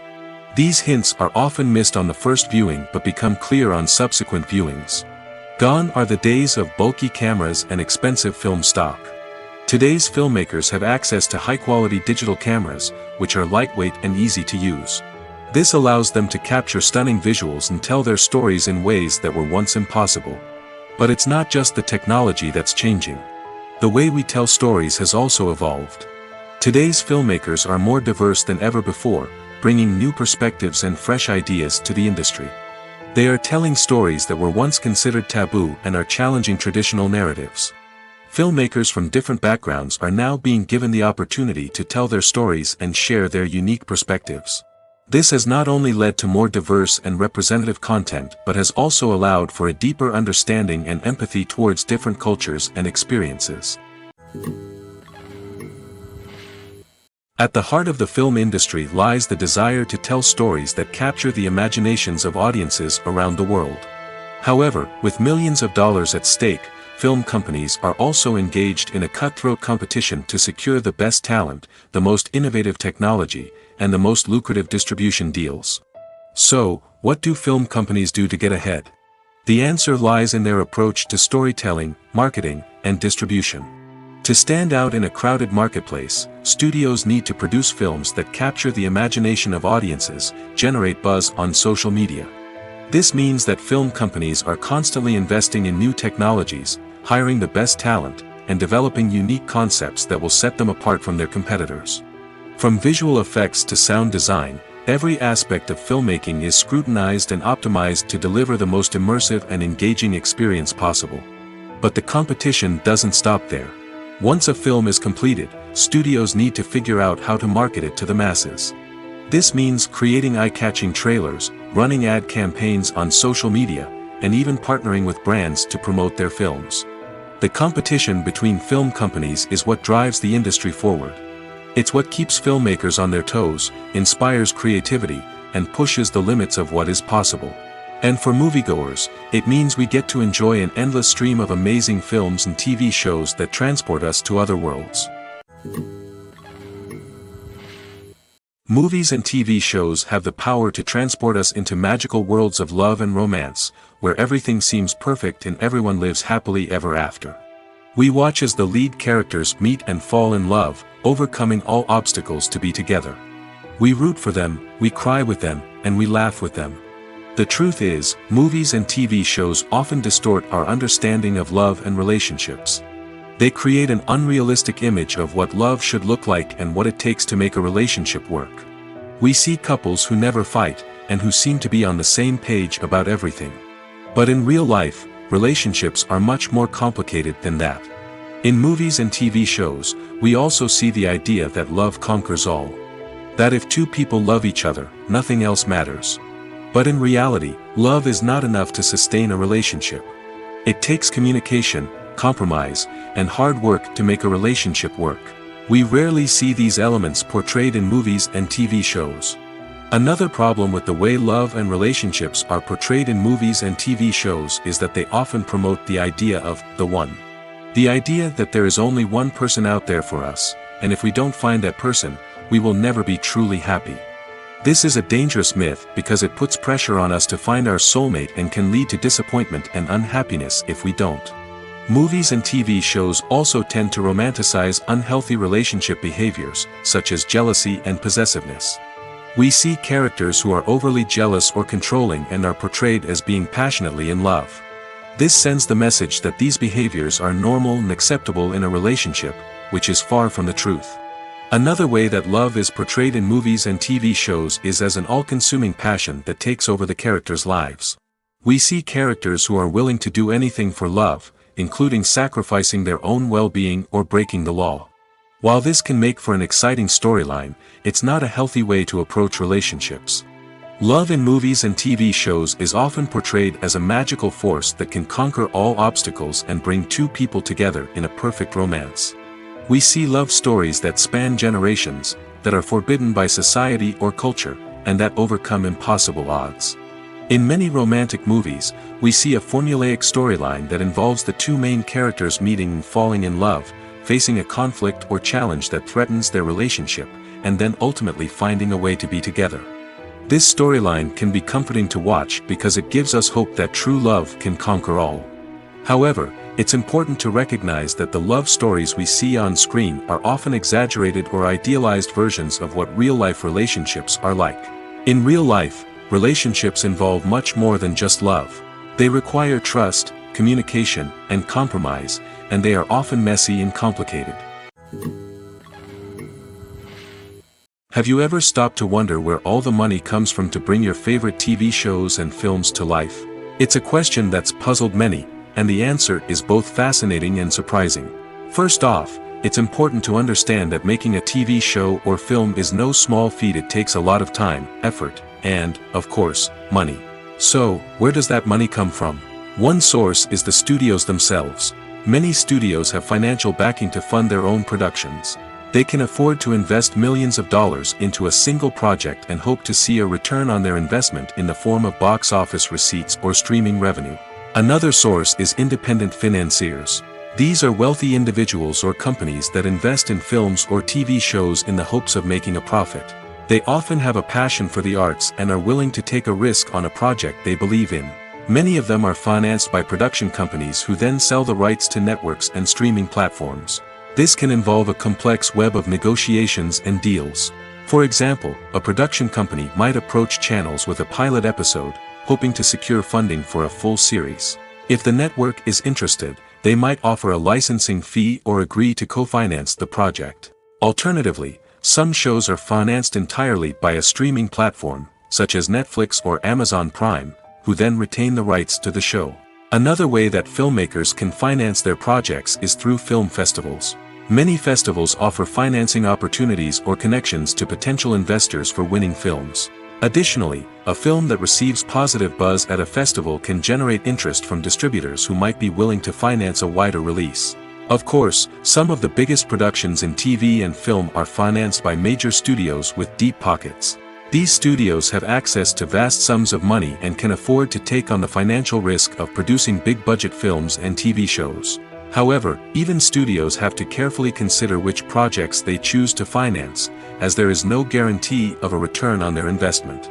These hints are often missed on the first viewing but become clear on subsequent viewings. Gone are the days of bulky cameras and expensive film stock. Today's filmmakers have access to high-quality digital cameras, which are lightweight and easy to use. This allows them to capture stunning visuals and tell their stories in ways that were once impossible. But it's not just the technology that's changing. The way we tell stories has also evolved. Today's filmmakers are more diverse than ever before, bringing new perspectives and fresh ideas to the industry. They are telling stories that were once considered taboo and are challenging traditional narratives. Filmmakers from different backgrounds are now being given the opportunity to tell their stories and share their unique perspectives. This has not only led to more diverse and representative content but has also allowed for a deeper understanding and empathy towards different cultures and experiences. At the heart of the film industry lies the desire to tell stories that capture the imaginations of audiences around the world. However, with millions of dollars at stake, film companies are also engaged in a cutthroat competition to secure the best talent, the most innovative technology, and the most lucrative distribution deals. So, what do film companies do to get ahead? The answer lies in their approach to storytelling, marketing, and distribution. To stand out in a crowded marketplace, studios need to produce films that capture the imagination of audiences, generate buzz on social media. This means that film companies are constantly investing in new technologies, hiring the best talent, and developing unique concepts that will set them apart from their competitors. From visual effects to sound design, Every aspect of filmmaking is scrutinized and optimized to deliver the most immersive and engaging experience possible. But the competition doesn't stop there. Once a film is completed, studios need to figure out how to market it to the masses. This means creating eye-catching trailers, running ad campaigns on social media, and even partnering with brands to promote their films. The competition between film companies is what drives the industry forward. It's what keeps filmmakers on their toes, inspires creativity, and pushes the limits of what is possible. And for moviegoers, it means we get to enjoy an endless stream of amazing films and TV shows that transport us to other worlds. Movies and TV shows have the power to transport us into magical worlds of love and romance, where everything seems perfect and everyone lives happily ever after. We watch as the lead characters meet and fall in love, overcoming all obstacles to be together. We root for them, we cry with them, and we laugh with them. The truth is, movies and TV shows often distort our understanding of love and relationships. They create an unrealistic image of what love should look like and what it takes to make a relationship work. We see couples who never fight, and who seem to be on the same page about everything. But in real life, relationships are much more complicated than that. In movies and TV shows, we also see the idea that love conquers all. That if two people love each other, nothing else matters. But in reality, love is not enough to sustain a relationship. It takes communication, compromise, and hard work to make a relationship work. We rarely see these elements portrayed in movies and TV shows. Another problem with the way love and relationships are portrayed in movies and TV shows is that they often promote the idea of the one. The idea that there is only one person out there for us, and if we don't find that person, we will never be truly happy. This is a dangerous myth because it puts pressure on us to find our soulmate and can lead to disappointment and unhappiness if we don't. Movies and TV shows also tend to romanticize unhealthy relationship behaviors, such as jealousy and possessiveness. We see characters who are overly jealous or controlling and are portrayed as being passionately in love. This sends the message that these behaviors are normal and acceptable in a relationship, which is far from the truth. Another way that love is portrayed in movies and TV shows is as an all-consuming passion that takes over the characters' lives. We see characters who are willing to do anything for love, including sacrificing their own well-being or breaking the law. While this can make for an exciting storyline, it's not a healthy way to approach relationships. Love in movies and TV shows is often portrayed as a magical force that can conquer all obstacles and bring two people together in a perfect romance. We see love stories that span generations, that are forbidden by society or culture, and that overcome impossible odds. In many romantic movies, we see a formulaic storyline that involves the two main characters meeting and falling in love, facing a conflict or challenge that threatens their relationship, and then ultimately finding a way to be together. This storyline can be comforting to watch because it gives us hope that true love can conquer all. However, it's important to recognize that the love stories we see on screen are often exaggerated or idealized versions of what real-life relationships are like. In real life, relationships involve much more than just love. They require trust, communication, and compromise, and they are often messy and complicated. Have you ever stopped to wonder where all the money comes from to bring your favorite TV shows and films to life? It's a question that's puzzled many, and the answer is both fascinating and surprising. First off, it's important to understand that making a TV show or film is no small feat. It takes a lot of time, effort, and, of course, money. So, where does that money come from? One source is the studios themselves. Many studios have financial backing to fund their own productions. They can afford to invest millions of dollars into a single project and hope to see a return on their investment in the form of box office receipts or streaming revenue. Another source is independent financiers. These are wealthy individuals or companies that invest in films or TV shows in the hopes of making a profit. They often have a passion for the arts and are willing to take a risk on a project they believe in. Many of them are financed by production companies who then sell the rights to networks and streaming platforms. This can involve a complex web of negotiations and deals. For example, a production company might approach channels with a pilot episode, hoping to secure funding for a full series. If the network is interested, they might offer a licensing fee or agree to co-finance the project. Alternatively, some shows are financed entirely by a streaming platform, such as Netflix or Amazon Prime, who then retain the rights to the show. Another way that filmmakers can finance their projects is through film festivals. Many festivals offer financing opportunities or connections to potential investors for winning films. Additionally, a film that receives positive buzz at a festival can generate interest from distributors who might be willing to finance a wider release. Of course, some of the biggest productions in TV and film are financed by major studios with deep pockets. These studios have access to vast sums of money and can afford to take on the financial risk of producing big-budget films and TV shows. However, even studios have to carefully consider which projects they choose to finance, as there is no guarantee of a return on their investment.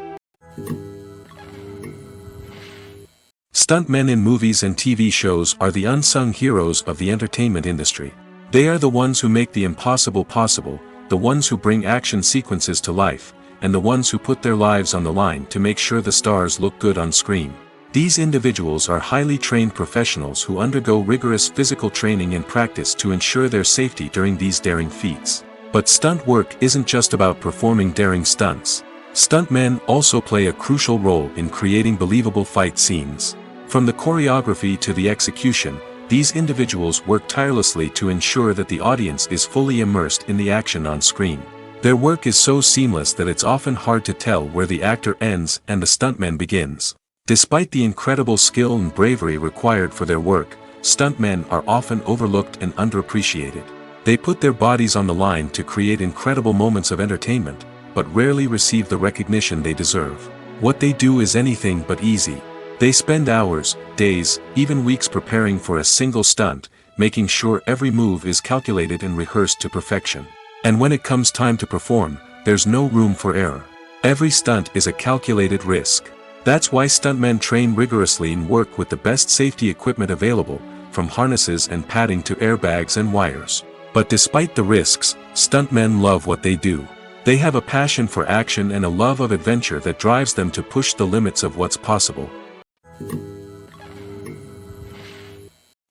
Stuntmen in movies and TV shows are the unsung heroes of the entertainment industry. They are the ones who make the impossible possible, the ones who bring action sequences to life, and the ones who put their lives on the line to make sure the stars look good on screen. These individuals are highly trained professionals who undergo rigorous physical training and practice to ensure their safety during these daring feats. But stunt work isn't just about performing daring stunts. Stuntmen also play a crucial role in creating believable fight scenes. From the choreography to the execution, these individuals work tirelessly to ensure that the audience is fully immersed in the action on screen. Their work is so seamless that it's often hard to tell where the actor ends and the stuntman begins. Despite the incredible skill and bravery required for their work, stuntmen are often overlooked and underappreciated. They put their bodies on the line to create incredible moments of entertainment, but rarely receive the recognition they deserve. What they do is anything but easy. They spend hours, days, even weeks preparing for a single stunt, making sure every move is calculated and rehearsed to perfection. And when it comes time to perform, there's no room for error. Every stunt is a calculated risk. That's why stuntmen train rigorously and work with the best safety equipment available, from harnesses and padding to airbags and wires. But despite the risks, stuntmen love what they do. They have a passion for action and a love of adventure that drives them to push the limits of what's possible.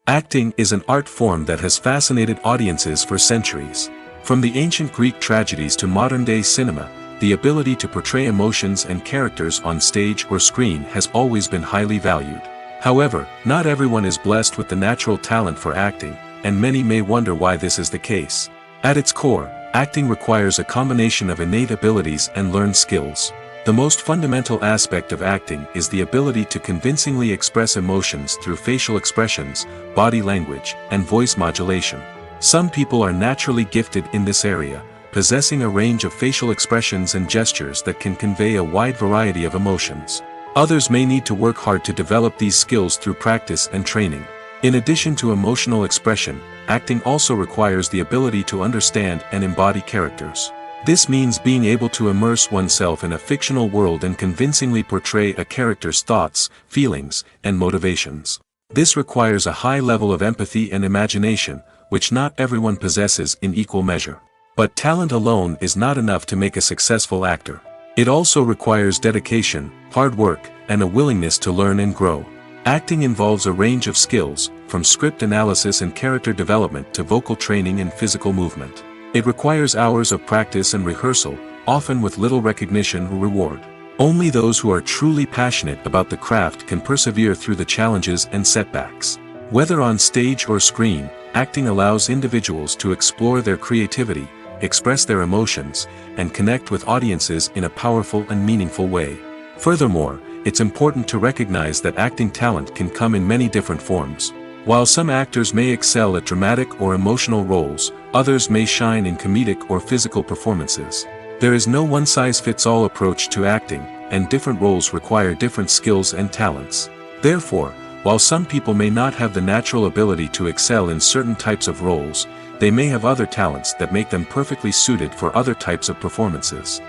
Acting is an art form that has fascinated audiences for centuries. From the ancient Greek tragedies to modern-day cinema, the ability to portray emotions and characters on stage or screen has always been highly valued. However, not everyone is blessed with the natural talent for acting, and many may wonder why this is the case. At its core, acting requires a combination of innate abilities and learned skills. The most fundamental aspect of acting is the ability to convincingly express emotions through facial expressions, body language, and voice modulation. Some people are naturally gifted in this area, possessing a range of facial expressions and gestures that can convey a wide variety of emotions. Others may need to work hard to develop these skills through practice and training. In addition to emotional expression, acting also requires the ability to understand and embody characters. This means being able to immerse oneself in a fictional world and convincingly portray a character's thoughts, feelings, and motivations. This requires a high level of empathy and imagination, which not everyone possesses in equal measure. But talent alone is not enough to make a successful actor. It also requires dedication, hard work, and a willingness to learn and grow. Acting involves a range of skills, from script analysis and character development to vocal training and physical movement. It requires hours of practice and rehearsal, often with little recognition or reward. Only those who are truly passionate about the craft can persevere through the challenges and setbacks. Whether on stage or screen, acting allows individuals to explore their creativity, express their emotions, and connect with audiences in a powerful and meaningful way. Furthermore, it's important to recognize that acting talent can come in many different forms. While some actors may excel at dramatic or emotional roles, others may shine in comedic or physical performances. There is no one-size-fits-all approach to acting, and different roles require different skills and talents. Therefore, while some people may not have the natural ability to excel in certain types of roles, they may have other talents that make them perfectly suited for other types of performances.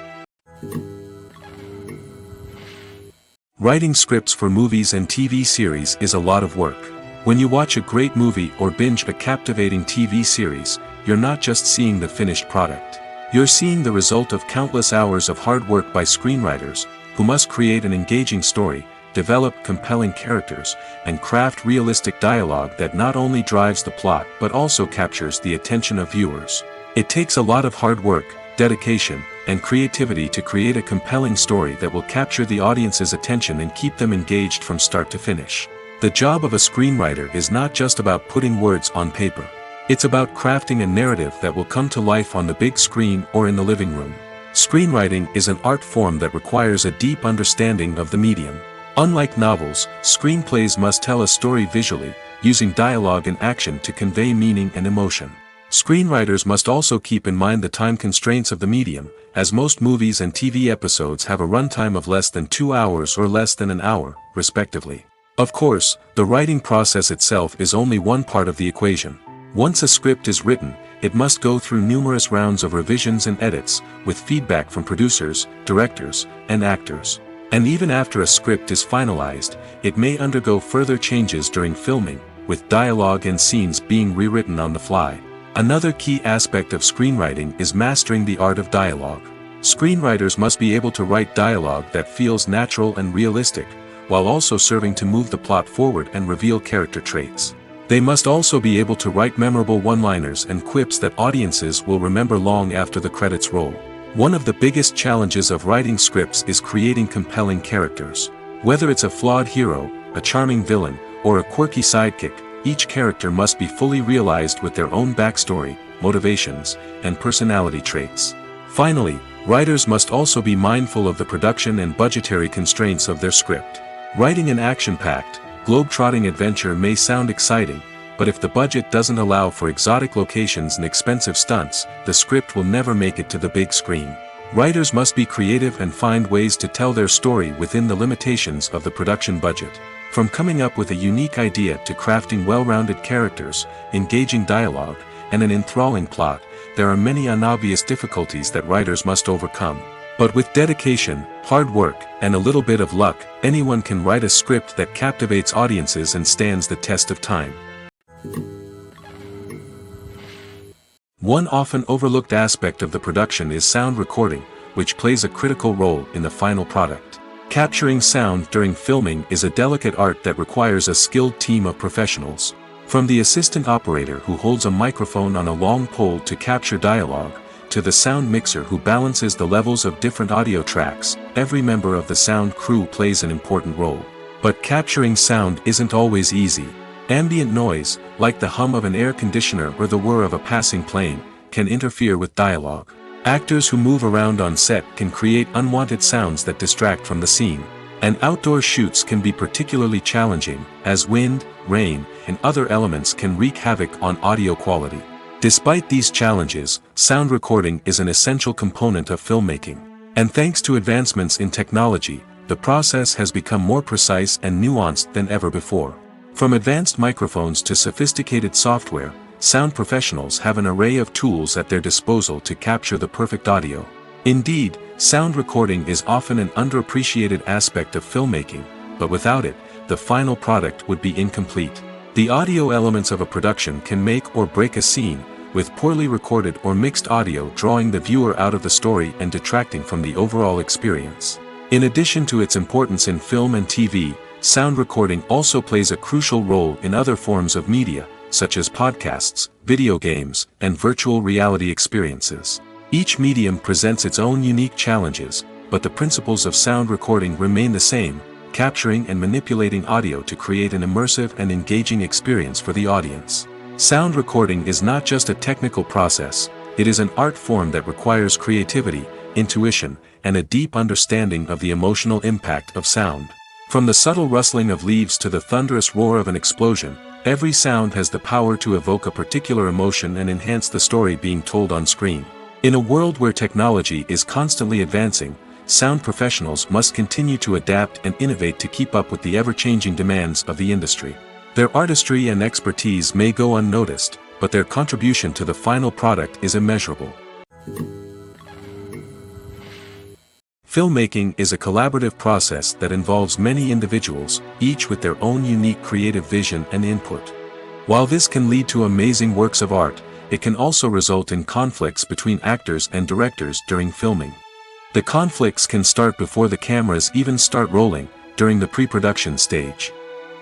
Writing scripts for movies and TV series is a lot of work. When you watch a great movie or binge a captivating TV series, you're not just seeing the finished product. You're seeing the result of countless hours of hard work by screenwriters, who must create an engaging story, develop compelling characters, and craft realistic dialogue that not only drives the plot but also captures the attention of viewers. It takes a lot of hard work, dedication, and creativity to create a compelling story that will capture the audience's attention and keep them engaged from start to finish. The job of a screenwriter is not just about putting words on paper. It's about crafting a narrative that will come to life on the big screen or in the living room. Screenwriting is an art form that requires a deep understanding of the medium. Unlike novels, screenplays must tell a story visually, using dialogue and action to convey meaning and emotion. Screenwriters must also keep in mind the time constraints of the medium, as most movies and TV episodes have a runtime of less than 2 hours or less than an hour, respectively. Of course, the writing process itself is only one part of the equation. Once a script is written, it must go through numerous rounds of revisions and edits, with feedback from producers, directors, and actors. And even after a script is finalized, it may undergo further changes during filming, with dialogue and scenes being rewritten on the fly. Another key aspect of screenwriting is mastering the art of dialogue. Screenwriters must be able to write dialogue that feels natural and realistic, while also serving to move the plot forward and reveal character traits. They must also be able to write memorable one-liners and quips that audiences will remember long after the credits roll. One of the biggest challenges of writing scripts is creating compelling characters. Whether it's a flawed hero, a charming villain, or a quirky sidekick, each character must be fully realized with their own backstory, motivations, and personality traits. Finally, writers must also be mindful of the production and budgetary constraints of their script. Writing an action-packed, globe-trotting adventure may sound exciting, but if the budget doesn't allow for exotic locations and expensive stunts, the script will never make it to the big screen. Writers must be creative and find ways to tell their story within the limitations of the production budget. From coming up with a unique idea to crafting well-rounded characters, engaging dialogue, and an enthralling plot, there are many unobvious difficulties that writers must overcome. But with dedication, hard work, and a little bit of luck, anyone can write a script that captivates audiences and stands the test of time. One often overlooked aspect of the production is sound recording, which plays a critical role in the final product. Capturing sound during filming is a delicate art that requires a skilled team of professionals. From the assistant operator who holds a microphone on a long pole to capture dialogue, to the sound mixer who balances the levels of different audio tracks, every member of the sound crew plays an important role. But capturing sound isn't always easy. Ambient noise, like the hum of an air conditioner or the whir of a passing plane, can interfere with dialogue. Actors who move around on set can create unwanted sounds that distract from the scene. And outdoor shoots can be particularly challenging, as wind, rain, and other elements can wreak havoc on audio quality. Despite these challenges, sound recording is an essential component of filmmaking. And thanks to advancements in technology, the process has become more precise and nuanced than ever before. From advanced microphones to sophisticated software, sound professionals have an array of tools at their disposal to capture the perfect audio. Indeed, sound recording is often an underappreciated aspect of filmmaking, but without it, the final product would be incomplete. The audio elements of a production can make or break a scene, with poorly recorded or mixed audio drawing the viewer out of the story and detracting from the overall experience. In addition to its importance in film and TV, sound recording also plays a crucial role in other forms of media, such as podcasts, video games, and virtual reality experiences. Each medium presents its own unique challenges, but the principles of sound recording remain the same: capturing and manipulating audio to create an immersive and engaging experience for the audience. Sound recording is not just a technical process, it is an art form that requires creativity, intuition, and a deep understanding of the emotional impact of sound. From the subtle rustling of leaves to the thunderous roar of an explosion, every sound has the power to evoke a particular emotion and enhance the story being told on screen. In a world where technology is constantly advancing, sound professionals must continue to adapt and innovate to keep up with the ever-changing demands of the industry. Their artistry and expertise may go unnoticed, but their contribution to the final product is immeasurable. Filmmaking is a collaborative process that involves many individuals, each with their own unique creative vision and input. While this can lead to amazing works of art, it can also result in conflicts between actors and directors during filming. The conflicts can start before the cameras even start rolling, during the pre-production stage.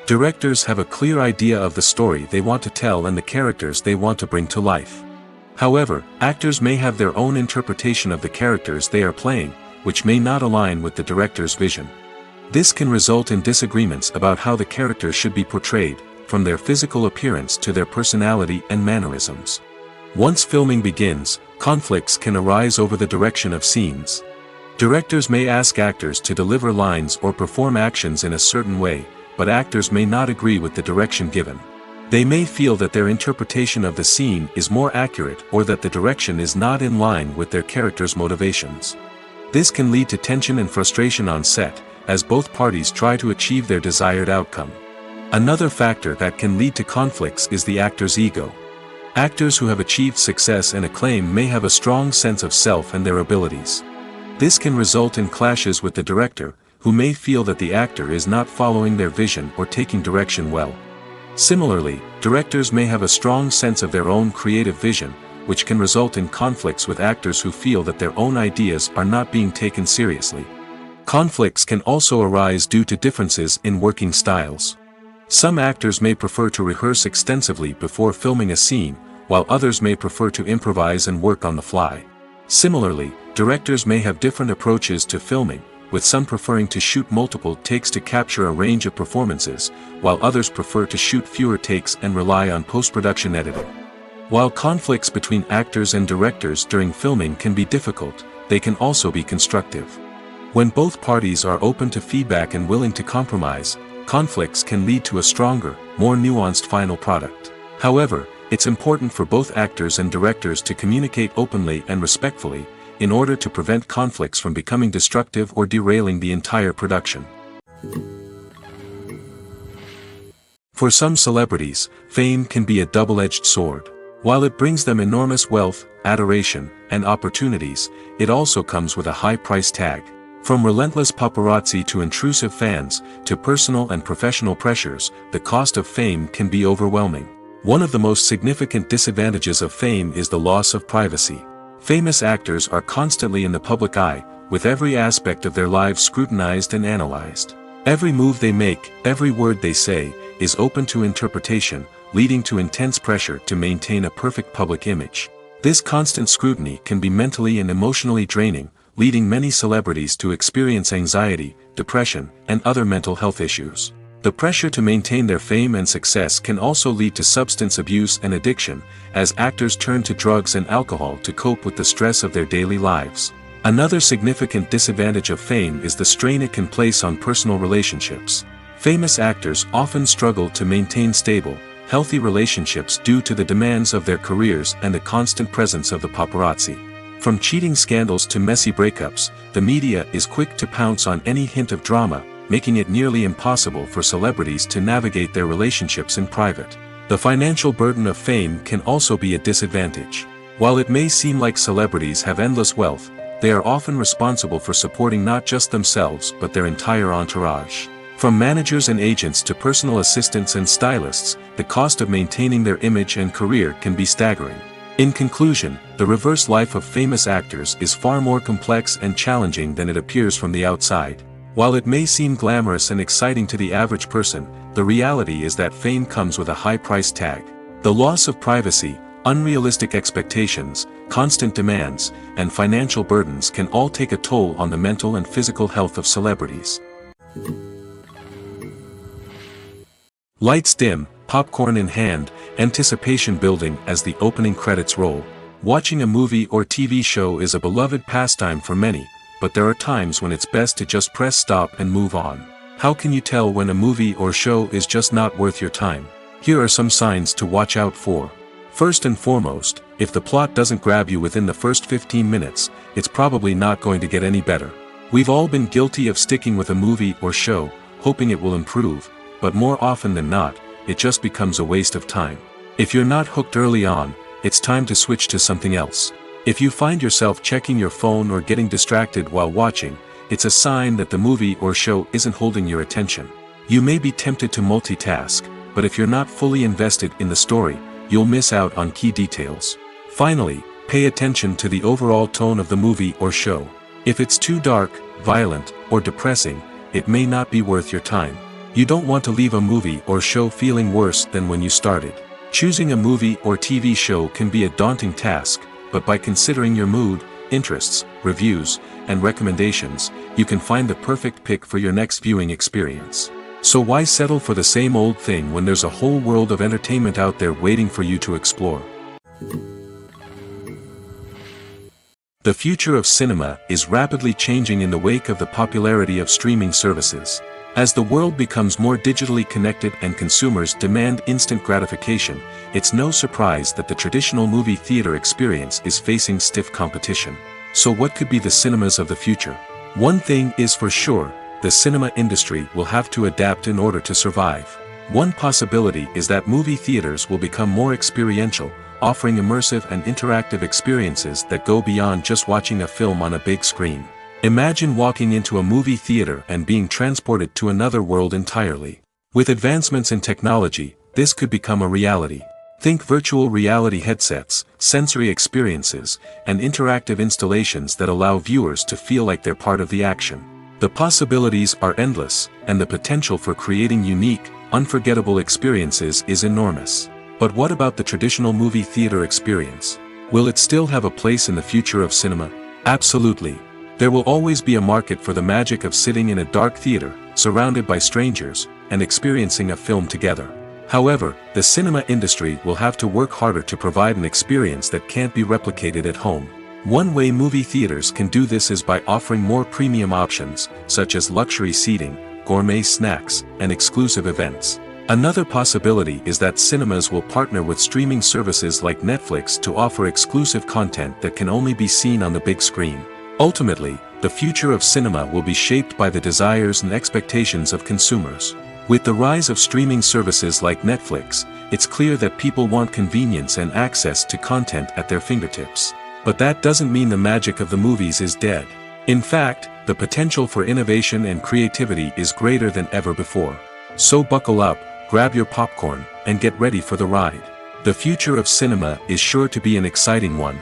Directors have a clear idea of the story they want to tell and the characters they want to bring to life. However, actors may have their own interpretation of the characters they are playing, which may not align with the director's vision. This can result in disagreements about how the characters should be portrayed, from their physical appearance to their personality and mannerisms. Once filming begins, conflicts can arise over the direction of scenes. Directors may ask actors to deliver lines or perform actions in a certain way, but actors may not agree with the direction given. They may feel that their interpretation of the scene is more accurate or that the direction is not in line with their character's motivations. This can lead to tension and frustration on set, as both parties try to achieve their desired outcome. Another factor that can lead to conflicts is the actor's ego. Actors who have achieved success and acclaim may have a strong sense of self and their abilities. This can result in clashes with the director, who may feel that the actor is not following their vision or taking direction well. Similarly, directors may have a strong sense of their own creative vision, which can result in conflicts with actors who feel that their own ideas are not being taken seriously. Conflicts can also arise due to differences in working styles. Some actors may prefer to rehearse extensively before filming a scene, while others may prefer to improvise and work on the fly. Similarly, directors may have different approaches to filming, with some preferring to shoot multiple takes to capture a range of performances, while others prefer to shoot fewer takes and rely on post-production editing. While conflicts between actors and directors during filming can be difficult, they can also be constructive. When both parties are open to feedback and willing to compromise, conflicts can lead to a stronger, more nuanced final product. However, it's important for both actors and directors to communicate openly and respectfully, in order to prevent conflicts from becoming destructive or derailing the entire production. For some celebrities, fame can be a double-edged sword. While it brings them enormous wealth, adoration, and opportunities, it also comes with a high price tag. From relentless paparazzi to intrusive fans, to personal and professional pressures, the cost of fame can be overwhelming. One of the most significant disadvantages of fame is the loss of privacy. Famous actors are constantly in the public eye, with every aspect of their lives scrutinized and analyzed. Every move they make, every word they say, is open to interpretation, leading to intense pressure to maintain a perfect public image. This constant scrutiny can be mentally and emotionally draining, leading many celebrities to experience anxiety, depression, and other mental health issues. The pressure to maintain their fame and success can also lead to substance abuse and addiction, as actors turn to drugs and alcohol to cope with the stress of their daily lives. Another significant disadvantage of fame is the strain it can place on personal relationships. Famous actors often struggle to maintain stable, healthy relationships due to the demands of their careers and the constant presence of the paparazzi. From cheating scandals to messy breakups, the media is quick to pounce on any hint of drama, making it nearly impossible for celebrities to navigate their relationships in private. The financial burden of fame can also be a disadvantage. While it may seem like celebrities have endless wealth, they are often responsible for supporting not just themselves but their entire entourage. From managers and agents to personal assistants and stylists, the cost of maintaining their image and career can be staggering. In conclusion, the reverse life of famous actors is far more complex and challenging than it appears from the outside. While it may seem glamorous and exciting to the average person, the reality is that fame comes with a high price tag. The loss of privacy, unrealistic expectations, constant demands, and financial burdens can all take a toll on the mental and physical health of celebrities. Lights dim, popcorn in hand, anticipation building as the opening credits roll. Watching a movie or TV show is a beloved pastime for many, but there are times when it's best to just press stop and move on. How can you tell when a movie or show is just not worth your time? Here are some signs to watch out for. First and foremost, if the plot doesn't grab you within the first 15 minutes, it's probably not going to get any better. We've all been guilty of sticking with a movie or show, hoping it will improve, but more often than not, it just becomes a waste of time. If you're not hooked early on, it's time to switch to something else. If you find yourself checking your phone or getting distracted while watching, it's a sign that the movie or show isn't holding your attention. You may be tempted to multitask, but if you're not fully invested in the story, you'll miss out on key details. Finally, pay attention to the overall tone of the movie or show. If it's too dark, violent, or depressing, it may not be worth your time. You don't want to leave a movie or show feeling worse than when you started. Choosing a movie or TV show can be a daunting task, but by considering your mood, interests, reviews, and recommendations, you can find the perfect pick for your next viewing experience. So why settle for the same old thing when there's a whole world of entertainment out there waiting for you to explore? The future of cinema is rapidly changing in the wake of the popularity of streaming services. As the world becomes more digitally connected and consumers demand instant gratification, it's no surprise that the traditional movie theater experience is facing stiff competition. So what could be the cinemas of the future? One thing is for sure, the cinema industry will have to adapt in order to survive. One possibility is that movie theaters will become more experiential, offering immersive and interactive experiences that go beyond just watching a film on a big screen. Imagine walking into a movie theater and being transported to another world entirely. With advancements in technology, this could become a reality. Think virtual reality headsets, sensory experiences, and interactive installations that allow viewers to feel like they're part of the action. The possibilities are endless, and the potential for creating unique, unforgettable experiences is enormous. But what about the traditional movie theater experience? Will it still have a place in the future of cinema? Absolutely. There will always be a market for the magic of sitting in a dark theater, surrounded by strangers, and experiencing a film together. However, the cinema industry will have to work harder to provide an experience that can't be replicated at home. One way movie theaters can do this is by offering more premium options, such as luxury seating, gourmet snacks, and exclusive events. Another possibility is that cinemas will partner with streaming services like Netflix to offer exclusive content that can only be seen on the big screen. Ultimately, the future of cinema will be shaped by the desires and expectations of consumers. With the rise of streaming services like Netflix, it's clear that people want convenience and access to content at their fingertips. But that doesn't mean the magic of the movies is dead. In fact, the potential for innovation and creativity is greater than ever before. So buckle up, grab your popcorn, and get ready for the ride. The future of cinema is sure to be an exciting one.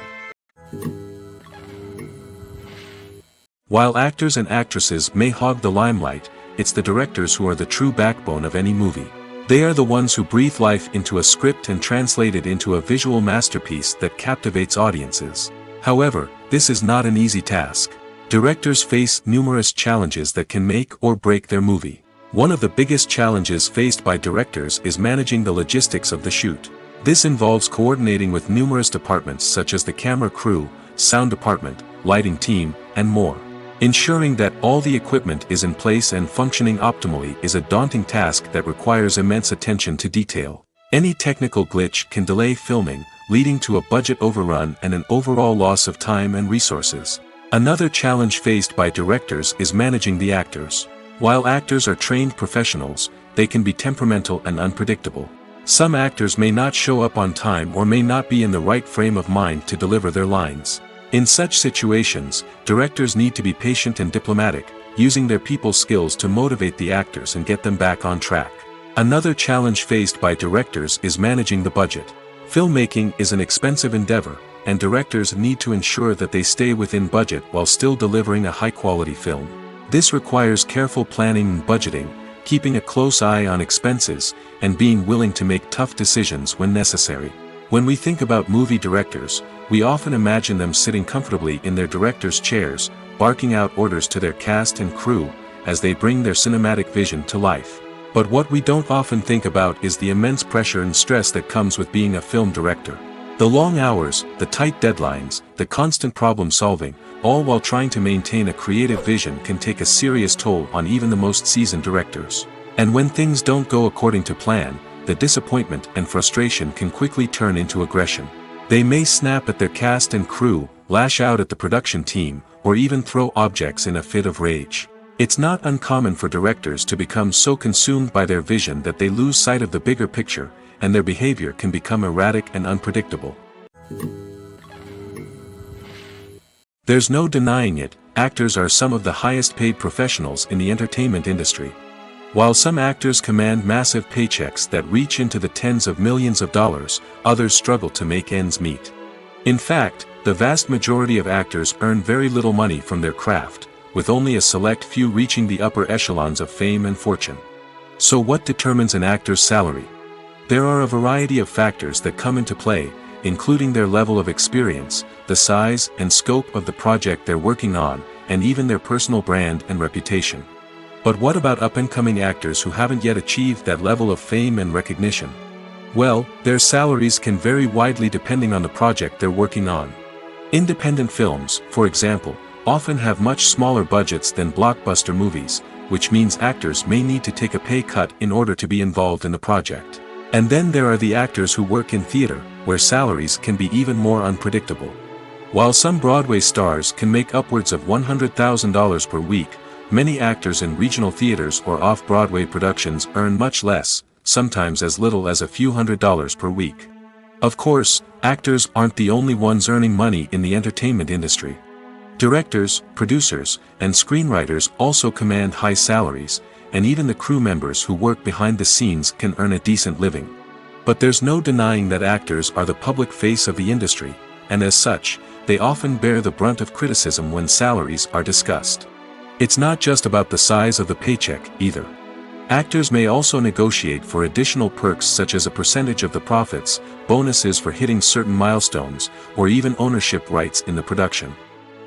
While actors and actresses may hog the limelight, it's the directors who are the true backbone of any movie. They are the ones who breathe life into a script and translate it into a visual masterpiece that captivates audiences. However, this is not an easy task. Directors face numerous challenges that can make or break their movie. One of the biggest challenges faced by directors is managing the logistics of the shoot. This involves coordinating with numerous departments such as the camera crew, sound department, lighting team, and more. Ensuring that all the equipment is in place and functioning optimally is a daunting task that requires immense attention to detail. Any technical glitch can delay filming, leading to a budget overrun and an overall loss of time and resources. Another challenge faced by directors is managing the actors. While actors are trained professionals, they can be temperamental and unpredictable. Some actors may not show up on time or may not be in the right frame of mind to deliver their lines. In such situations, directors need to be patient and diplomatic, using their people skills to motivate the actors and get them back on track. Another challenge faced by directors is managing the budget. Filmmaking is an expensive endeavor, and directors need to ensure that they stay within budget while still delivering a high-quality film. This requires careful planning and budgeting, keeping a close eye on expenses, and being willing to make tough decisions when necessary. When we think about movie directors, we often imagine them sitting comfortably in their director's chairs, barking out orders to their cast and crew, as they bring their cinematic vision to life. But what we don't often think about is the immense pressure and stress that comes with being a film director. The long hours, the tight deadlines, the constant problem solving, all while trying to maintain a creative vision can take a serious toll on even the most seasoned directors. And when things don't go according to plan, the disappointment and frustration can quickly turn into aggression. They may snap at their cast and crew, lash out at the production team, or even throw objects in a fit of rage. It's not uncommon for directors to become so consumed by their vision that they lose sight of the bigger picture, and their behavior can become erratic and unpredictable. There's no denying it, actors are some of the highest paid professionals in the entertainment industry. While some actors command massive paychecks that reach into the tens of millions of dollars, others struggle to make ends meet. In fact, the vast majority of actors earn very little money from their craft, with only a select few reaching the upper echelons of fame and fortune. So what determines an actor's salary? There are a variety of factors that come into play, including their level of experience, the size and scope of the project they're working on, and even their personal brand and reputation. But what about up-and-coming actors who haven't yet achieved that level of fame and recognition? Well, their salaries can vary widely depending on the project they're working on. Independent films, for example, often have much smaller budgets than blockbuster movies, which means actors may need to take a pay cut in order to be involved in the project. And then there are the actors who work in theater, where salaries can be even more unpredictable. While some Broadway stars can make upwards of $100,000 per week, many actors in regional theaters or off-Broadway productions earn much less, sometimes as little as a few $100s per week. Of course, actors aren't the only ones earning money in the entertainment industry. Directors, producers, and screenwriters also command high salaries, and even the crew members who work behind the scenes can earn a decent living. But there's no denying that actors are the public face of the industry, and as such, they often bear the brunt of criticism when salaries are discussed. It's not just about the size of the paycheck, either. Actors may also negotiate for additional perks such as a percentage of the profits, bonuses for hitting certain milestones, or even ownership rights in the production.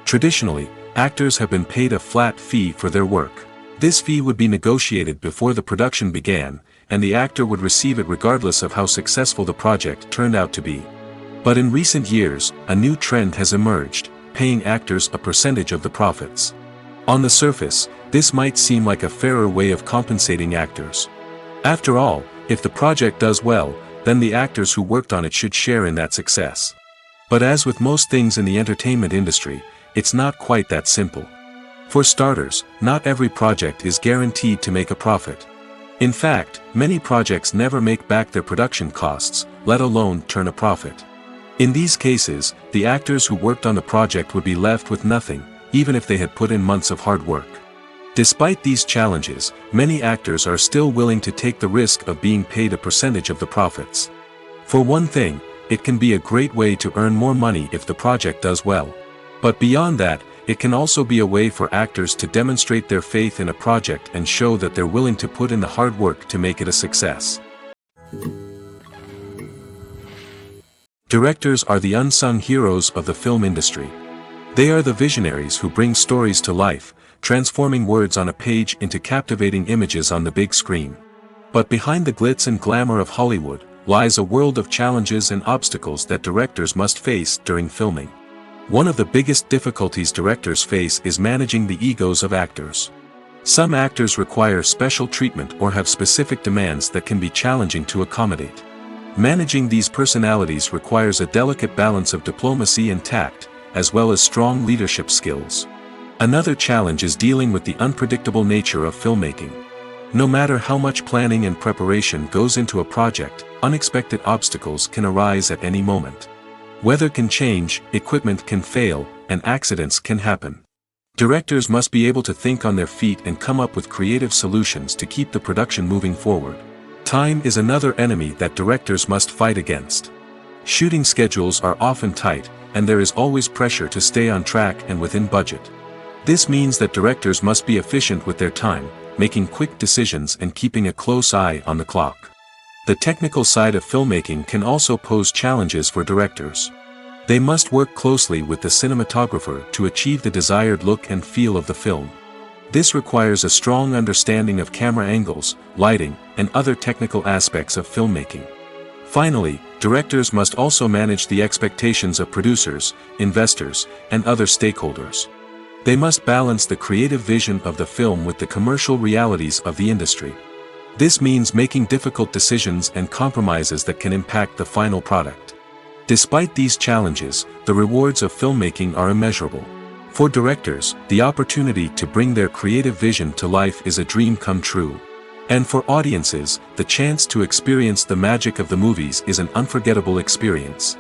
Traditionally, actors have been paid a flat fee for their work. This fee would be negotiated before the production began, and the actor would receive it regardless of how successful the project turned out to be. But in recent years, a new trend has emerged, paying actors a percentage of the profits. On the surface, this might seem like a fairer way of compensating actors. After all, if the project does well, then the actors who worked on it should share in that success. But as with most things in the entertainment industry, it's not quite that simple. For starters, not every project is guaranteed to make a profit. In fact, many projects never make back their production costs, let alone turn a profit. In these cases, the actors who worked on the project would be left with nothing, even if they had put in months of hard work. Despite these challenges, many actors are still willing to take the risk of being paid a percentage of the profits. For one thing, it can be a great way to earn more money if the project does well. But beyond that, it can also be a way for actors to demonstrate their faith in a project and show that they're willing to put in the hard work to make it a success. Directors are the unsung heroes of the film industry. They are the visionaries who bring stories to life, transforming words on a page into captivating images on the big screen. But behind the glitz and glamour of Hollywood, lies a world of challenges and obstacles that directors must face during filming. One of the biggest difficulties directors face is managing the egos of actors. Some actors require special treatment or have specific demands that can be challenging to accommodate. Managing these personalities requires a delicate balance of diplomacy and tact, as well as strong leadership skills. Another challenge is dealing with the unpredictable nature of filmmaking. No matter how much planning and preparation goes into a project, unexpected obstacles can arise at any moment. Weather can change, equipment can fail, and accidents can happen. Directors must be able to think on their feet and come up with creative solutions to keep the production moving forward. Time is another enemy that directors must fight against. Shooting schedules are often tight, and there is always pressure to stay on track and within budget. This means that directors must be efficient with their time, making quick decisions and keeping a close eye on the clock. The technical side of filmmaking can also pose challenges for directors. They must work closely with the cinematographer to achieve the desired look and feel of the film. This requires a strong understanding of camera angles, lighting, and other technical aspects of filmmaking. Finally, directors must also manage the expectations of producers, investors, and other stakeholders. They must balance the creative vision of the film with the commercial realities of the industry. This means making difficult decisions and compromises that can impact the final product. Despite these challenges, the rewards of filmmaking are immeasurable. For directors, the opportunity to bring their creative vision to life is a dream come true. And for audiences, the chance to experience the magic of the movies is an unforgettable experience.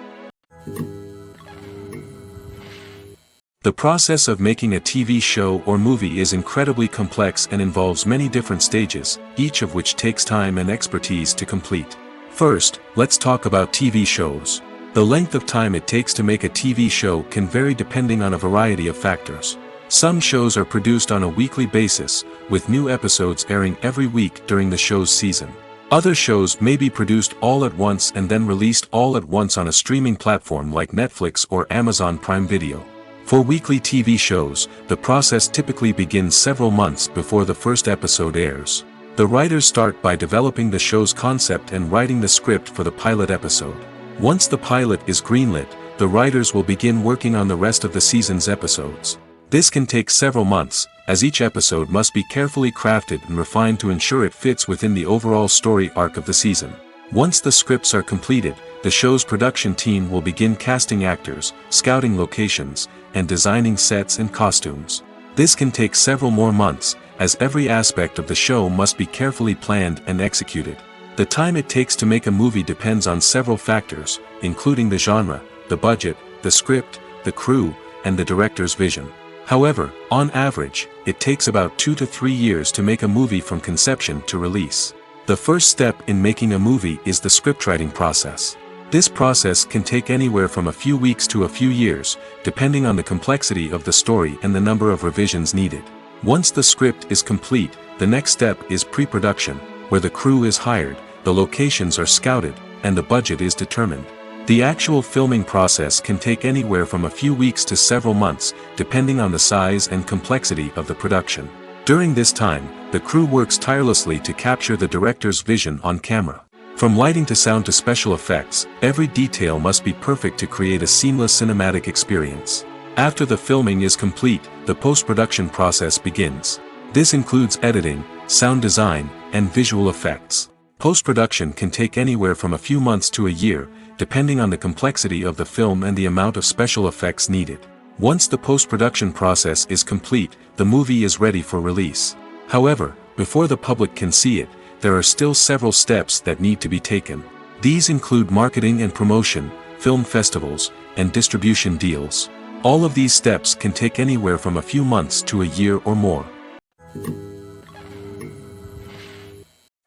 The process of making a TV show or movie is incredibly complex and involves many different stages, each of which takes time and expertise to complete. First, let's talk about TV shows. The length of time it takes to make a TV show can vary depending on a variety of factors. Some shows are produced on a weekly basis, with new episodes airing every week during the show's season. Other shows may be produced all at once and then released all at once on a streaming platform like Netflix or Amazon Prime Video. For weekly TV shows, the process typically begins several months before the first episode airs. The writers start by developing the show's concept and writing the script for the pilot episode. Once the pilot is greenlit, the writers will begin working on the rest of the season's episodes. This can take several months, as each episode must be carefully crafted and refined to ensure it fits within the overall story arc of the season. Once the scripts are completed, the show's production team will begin casting actors, scouting locations, and designing sets and costumes. This can take several more months, as every aspect of the show must be carefully planned and executed. The time it takes to make a movie depends on several factors, including the genre, the budget, the script, the crew, and the director's vision. However, on average, it takes about 2 to 3 years to make a movie from conception to release. The first step in making a movie is the scriptwriting process. This process can take anywhere from a few weeks to a few years, depending on the complexity of the story and the number of revisions needed. Once the script is complete, the next step is pre-production, where the crew is hired, the locations are scouted, and the budget is determined. The actual filming process can take anywhere from a few weeks to several months, depending on the size and complexity of the production. During this time, the crew works tirelessly to capture the director's vision on camera. From lighting to sound to special effects, every detail must be perfect to create a seamless cinematic experience. After the filming is complete, the post-production process begins. This includes editing, sound design, and visual effects. Post-production can take anywhere from a few months to a year, depending on the complexity of the film and the amount of special effects needed. Once the post-production process is complete, the movie is ready for release. However, before the public can see it, there are still several steps that need to be taken. These include marketing and promotion, film festivals, and distribution deals. All of these steps can take anywhere from a few months to a year or more.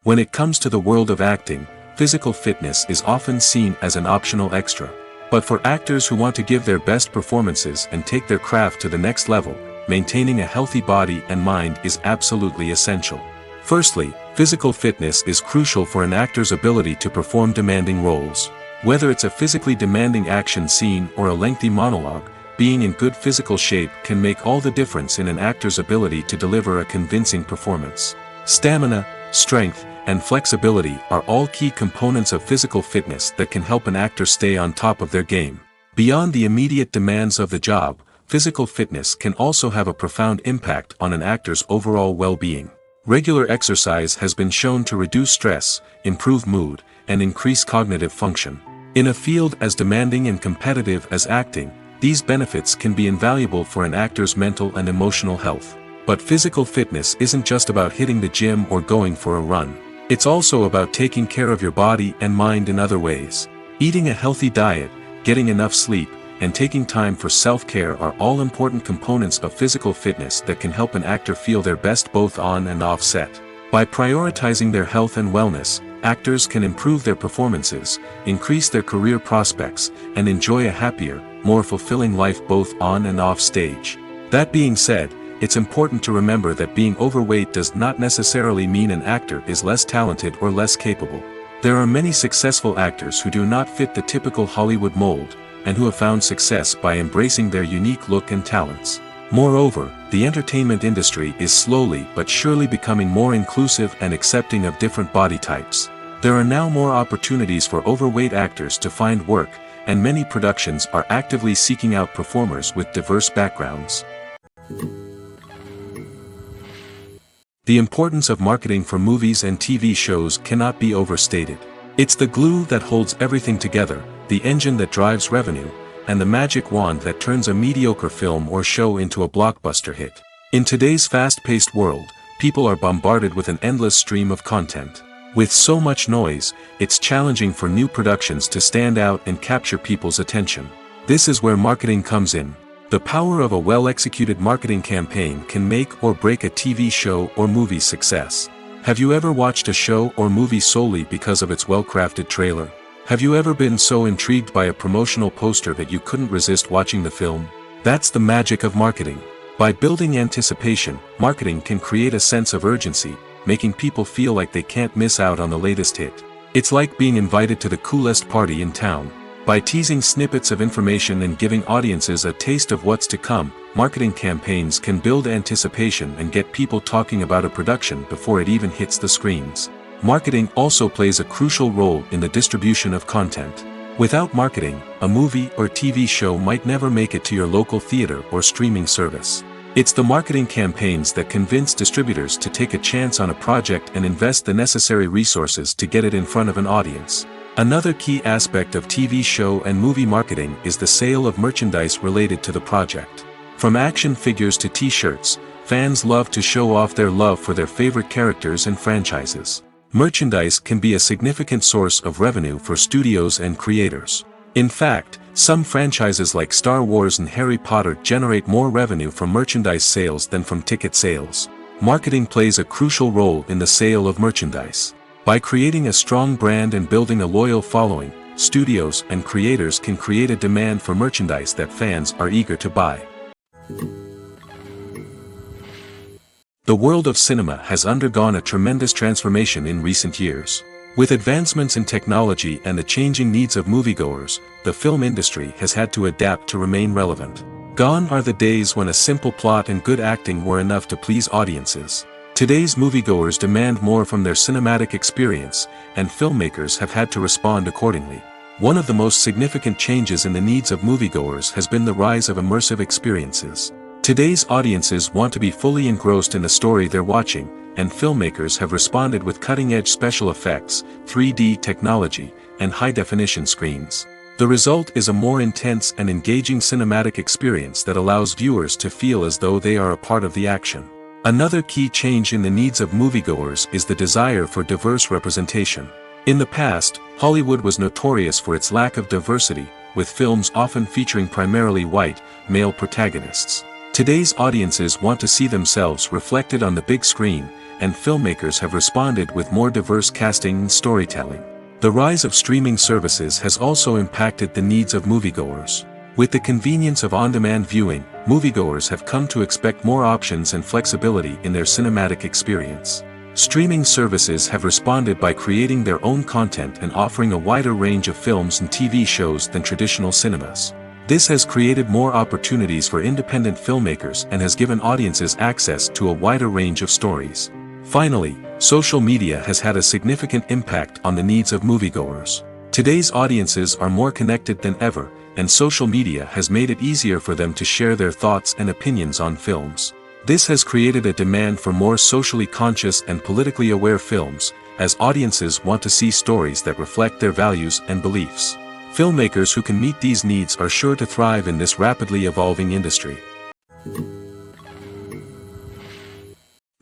When it comes to the world of acting, physical fitness is often seen as an optional extra. But for actors who want to give their best performances and take their craft to the next level, maintaining a healthy body and mind is absolutely essential. Firstly, physical fitness is crucial for an actor's ability to perform demanding roles. Whether it's a physically demanding action scene or a lengthy monologue, being in good physical shape can make all the difference in an actor's ability to deliver a convincing performance. Stamina, strength, and flexibility are all key components of physical fitness that can help an actor stay on top of their game. Beyond the immediate demands of the job, physical fitness can also have a profound impact on an actor's overall well-being. Regular exercise has been shown to reduce stress, improve mood, and increase cognitive function. In a field as demanding and competitive as acting, these benefits can be invaluable for an actor's mental and emotional health. But physical fitness isn't just about hitting the gym or going for a run. It's also about taking care of your body and mind in other ways. Eating a healthy diet, getting enough sleep, and taking time for self-care are all important components of physical fitness that can help an actor feel their best both on and off set. By prioritizing their health and wellness, actors can improve their performances, increase their career prospects, and enjoy a happier, more fulfilling life both on and off stage. That being said, it's important to remember that being overweight does not necessarily mean an actor is less talented or less capable. There are many successful actors who do not fit the typical Hollywood mold, and who have found success by embracing their unique look and talents. Moreover, the entertainment industry is slowly but surely becoming more inclusive and accepting of different body types. There are now more opportunities for overweight actors to find work, and many productions are actively seeking out performers with diverse backgrounds. The importance of marketing for movies and TV shows cannot be overstated. It's the glue that holds everything together, the engine that drives revenue, and the magic wand that turns a mediocre film or show into a blockbuster hit. In today's fast-paced world, people are bombarded with an endless stream of content. With so much noise, it's challenging for new productions to stand out and capture people's attention. This is where marketing comes in. The power of a well-executed marketing campaign can make or break a TV show or movie's success. Have you ever watched a show or movie solely because of its well-crafted trailer? Have you ever been so intrigued by a promotional poster that you couldn't resist watching the film? That's the magic of marketing. By building anticipation, marketing can create a sense of urgency, making people feel like they can't miss out on the latest hit. It's like being invited to the coolest party in town. By teasing snippets of information and giving audiences a taste of what's to come, marketing campaigns can build anticipation and get people talking about a production before it even hits the screens. Marketing also plays a crucial role in the distribution of content. Without marketing, a movie or TV show might never make it to your local theater or streaming service. It's the marketing campaigns that convince distributors to take a chance on a project and invest the necessary resources to get it in front of an audience. Another key aspect of TV show and movie marketing is the sale of merchandise related to the project. From action figures to t-shirts, fans love to show off their love for their favorite characters and franchises. Merchandise can be a significant source of revenue for studios and creators. In fact, some franchises like Star Wars and Harry Potter generate more revenue from merchandise sales than from ticket sales. Marketing plays a crucial role in the sale of merchandise. By creating a strong brand and building a loyal following, studios and creators can create a demand for merchandise that fans are eager to buy. The world of cinema has undergone a tremendous transformation in recent years. With advancements in technology and the changing needs of moviegoers, the film industry has had to adapt to remain relevant. Gone are the days when a simple plot and good acting were enough to please audiences. Today's moviegoers demand more from their cinematic experience, and filmmakers have had to respond accordingly. One of the most significant changes in the needs of moviegoers has been the rise of immersive experiences. Today's audiences want to be fully engrossed in the story they're watching, and filmmakers have responded with cutting-edge special effects, 3D technology, and high-definition screens. The result is a more intense and engaging cinematic experience that allows viewers to feel as though they are a part of the action. Another key change in the needs of moviegoers is the desire for diverse representation. In the past, Hollywood was notorious for its lack of diversity, with films often featuring primarily white, male protagonists. Today's audiences want to see themselves reflected on the big screen, and filmmakers have responded with more diverse casting and storytelling. The rise of streaming services has also impacted the needs of moviegoers. With the convenience of on-demand viewing, moviegoers have come to expect more options and flexibility in their cinematic experience. Streaming services have responded by creating their own content and offering a wider range of films and TV shows than traditional cinemas. This has created more opportunities for independent filmmakers and has given audiences access to a wider range of stories. Finally, social media has had a significant impact on the needs of moviegoers. Today's audiences are more connected than ever, and social media has made it easier for them to share their thoughts and opinions on films. This has created a demand for more socially conscious and politically aware films, as audiences want to see stories that reflect their values and beliefs. Filmmakers who can meet these needs are sure to thrive in this rapidly evolving industry.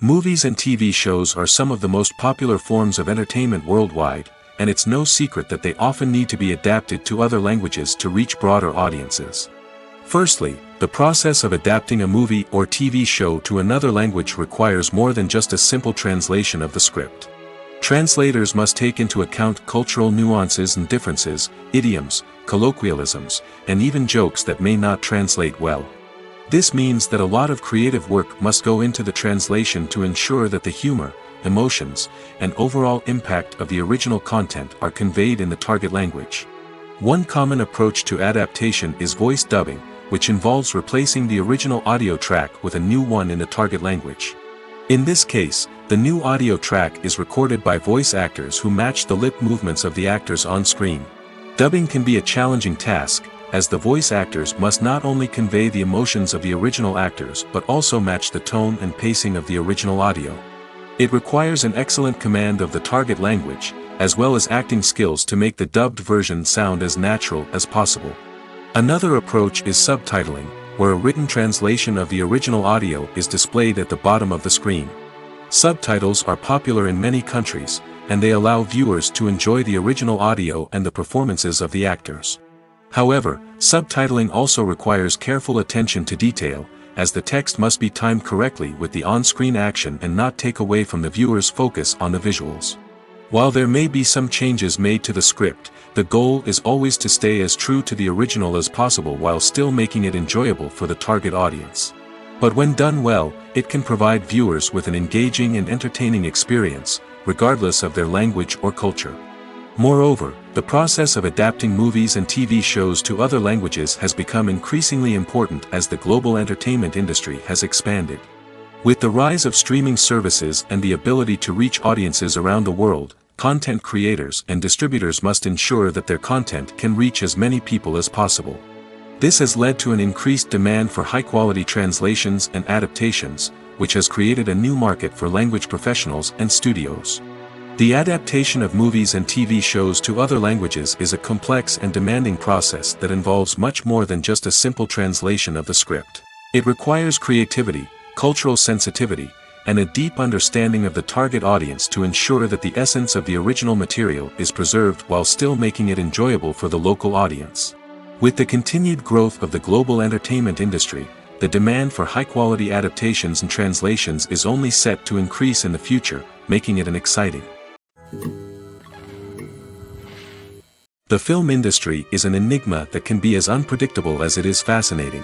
Movies and TV shows are some of the most popular forms of entertainment worldwide, and it's no secret that they often need to be adapted to other languages to reach broader audiences. Firstly, the process of adapting a movie or TV show to another language requires more than just a simple translation of the script. Translators must take into account cultural nuances and differences, idioms, colloquialisms, and even jokes that may not translate well. This means that a lot of creative work must go into the translation to ensure that the humor, emotions, and overall impact of the original content are conveyed in the target language. One common approach to adaptation is voice dubbing, which involves replacing the original audio track with a new one in the target language. In this case, the new audio track is recorded by voice actors who match the lip movements of the actors on screen. Dubbing can be a challenging task, as the voice actors must not only convey the emotions of the original actors but also match the tone and pacing of the original audio. It requires an excellent command of the target language, as well as acting skills to make the dubbed version sound as natural as possible. Another approach is subtitling, where a written translation of the original audio is displayed at the bottom of the screen. Subtitles are popular in many countries, and they allow viewers to enjoy the original audio and the performances of the actors. However, subtitling also requires careful attention to detail, as the text must be timed correctly with the on-screen action and not take away from the viewer's focus on the visuals. While there may be some changes made to the script, the goal is always to stay as true to the original as possible while still making it enjoyable for the target audience. But when done well, it can provide viewers with an engaging and entertaining experience, regardless of their language or culture. Moreover, the process of adapting movies and TV shows to other languages has become increasingly important as the global entertainment industry has expanded. With the rise of streaming services and the ability to reach audiences around the world, content creators and distributors must ensure that their content can reach as many people as possible. This has led to an increased demand for high-quality translations and adaptations, which has created a new market for language professionals and studios. The adaptation of movies and TV shows to other languages is a complex and demanding process that involves much more than just a simple translation of the script. It requires creativity, cultural sensitivity, and a deep understanding of the target audience to ensure that the essence of the original material is preserved while still making it enjoyable for the local audience. With the continued growth of the global entertainment industry, the demand for high-quality adaptations and translations is only set to increase in the future, making it an exciting. The film industry is an enigma that can be as unpredictable as it is fascinating.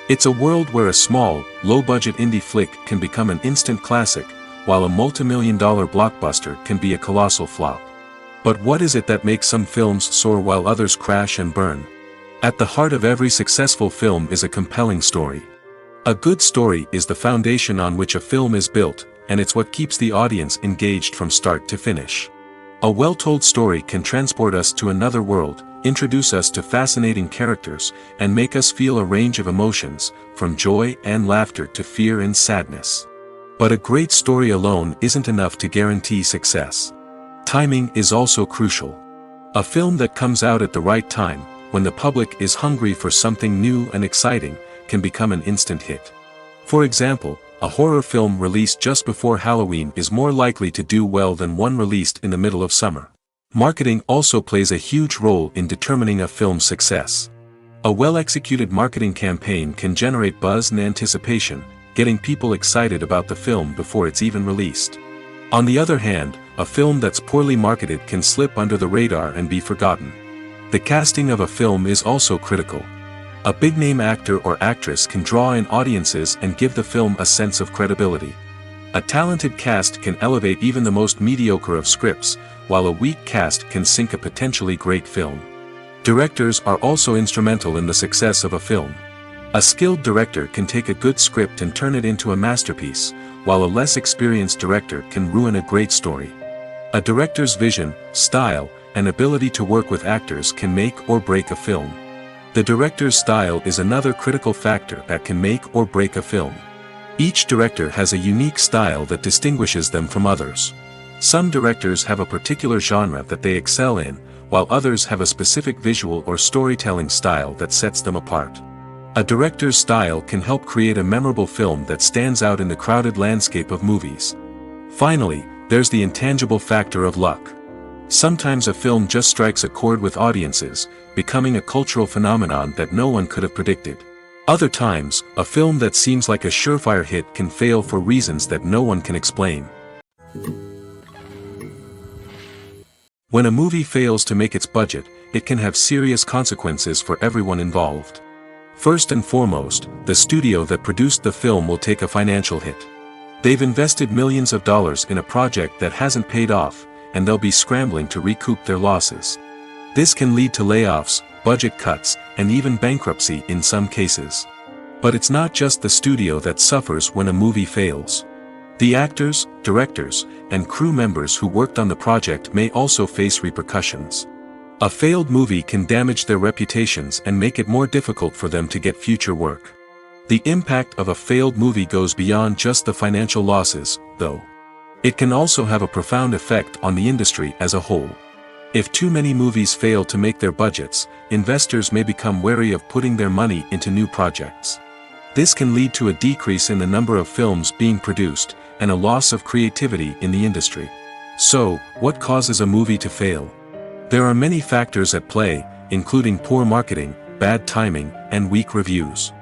It's a world where a small, low-budget indie flick can become an instant classic, while a multi-million-dollar blockbuster can be a colossal flop. But what is it that makes some films soar while others crash and burn? At the heart of every successful film is a compelling story. A good story is the foundation on which a film is built, and it's what keeps the audience engaged from start to finish. A well-told story can transport us to another world, introduce us to fascinating characters, and make us feel a range of emotions, from joy and laughter to fear and sadness. But a great story alone isn't enough to guarantee success. Timing is also crucial. A film that comes out at the right time, when the public is hungry for something new and exciting, can become an instant hit. For example, a horror film released just before Halloween is more likely to do well than one released in the middle of summer. Marketing also plays a huge role in determining a film's success. A well-executed marketing campaign can generate buzz and anticipation, getting people excited about the film before it's even released. On the other hand, a film that's poorly marketed can slip under the radar and be forgotten. The casting of a film is also critical. A big-name actor or actress can draw in audiences and give the film a sense of credibility. A talented cast can elevate even the most mediocre of scripts, while a weak cast can sink a potentially great film. Directors are also instrumental in the success of a film. A skilled director can take a good script and turn it into a masterpiece, while a less experienced director can ruin a great story. A director's vision, style, and ability to work with actors can make or break a film. The director's style is another critical factor that can make or break a film. Each director has a unique style that distinguishes them from others. Some directors have a particular genre that they excel in, while others have a specific visual or storytelling style that sets them apart. A director's style can help create a memorable film that stands out in the crowded landscape of movies. Finally, there's the intangible factor of luck. Sometimes a film just strikes a chord with audiences, becoming a cultural phenomenon that no one could have predicted. Other times, a film that seems like a surefire hit can fail for reasons that no one can explain. When a movie fails to make its budget, it can have serious consequences for everyone involved. First and foremost, the studio that produced the film will take a financial hit. They've invested millions of dollars in a project that hasn't paid off, and they'll be scrambling to recoup their losses. This can lead to layoffs, budget cuts, and even bankruptcy in some cases. But it's not just the studio that suffers when a movie fails. The actors, directors, and crew members who worked on the project may also face repercussions. A failed movie can damage their reputations and make it more difficult for them to get future work. The impact of a failed movie goes beyond just the financial losses, though. It can also have a profound effect on the industry as a whole. If too many movies fail to make their budgets, investors may become wary of putting their money into new projects. This can lead to a decrease in the number of films being produced, and a loss of creativity in the industry. So, what causes a movie to fail? There are many factors at play, including poor marketing, bad timing, and weak reviews.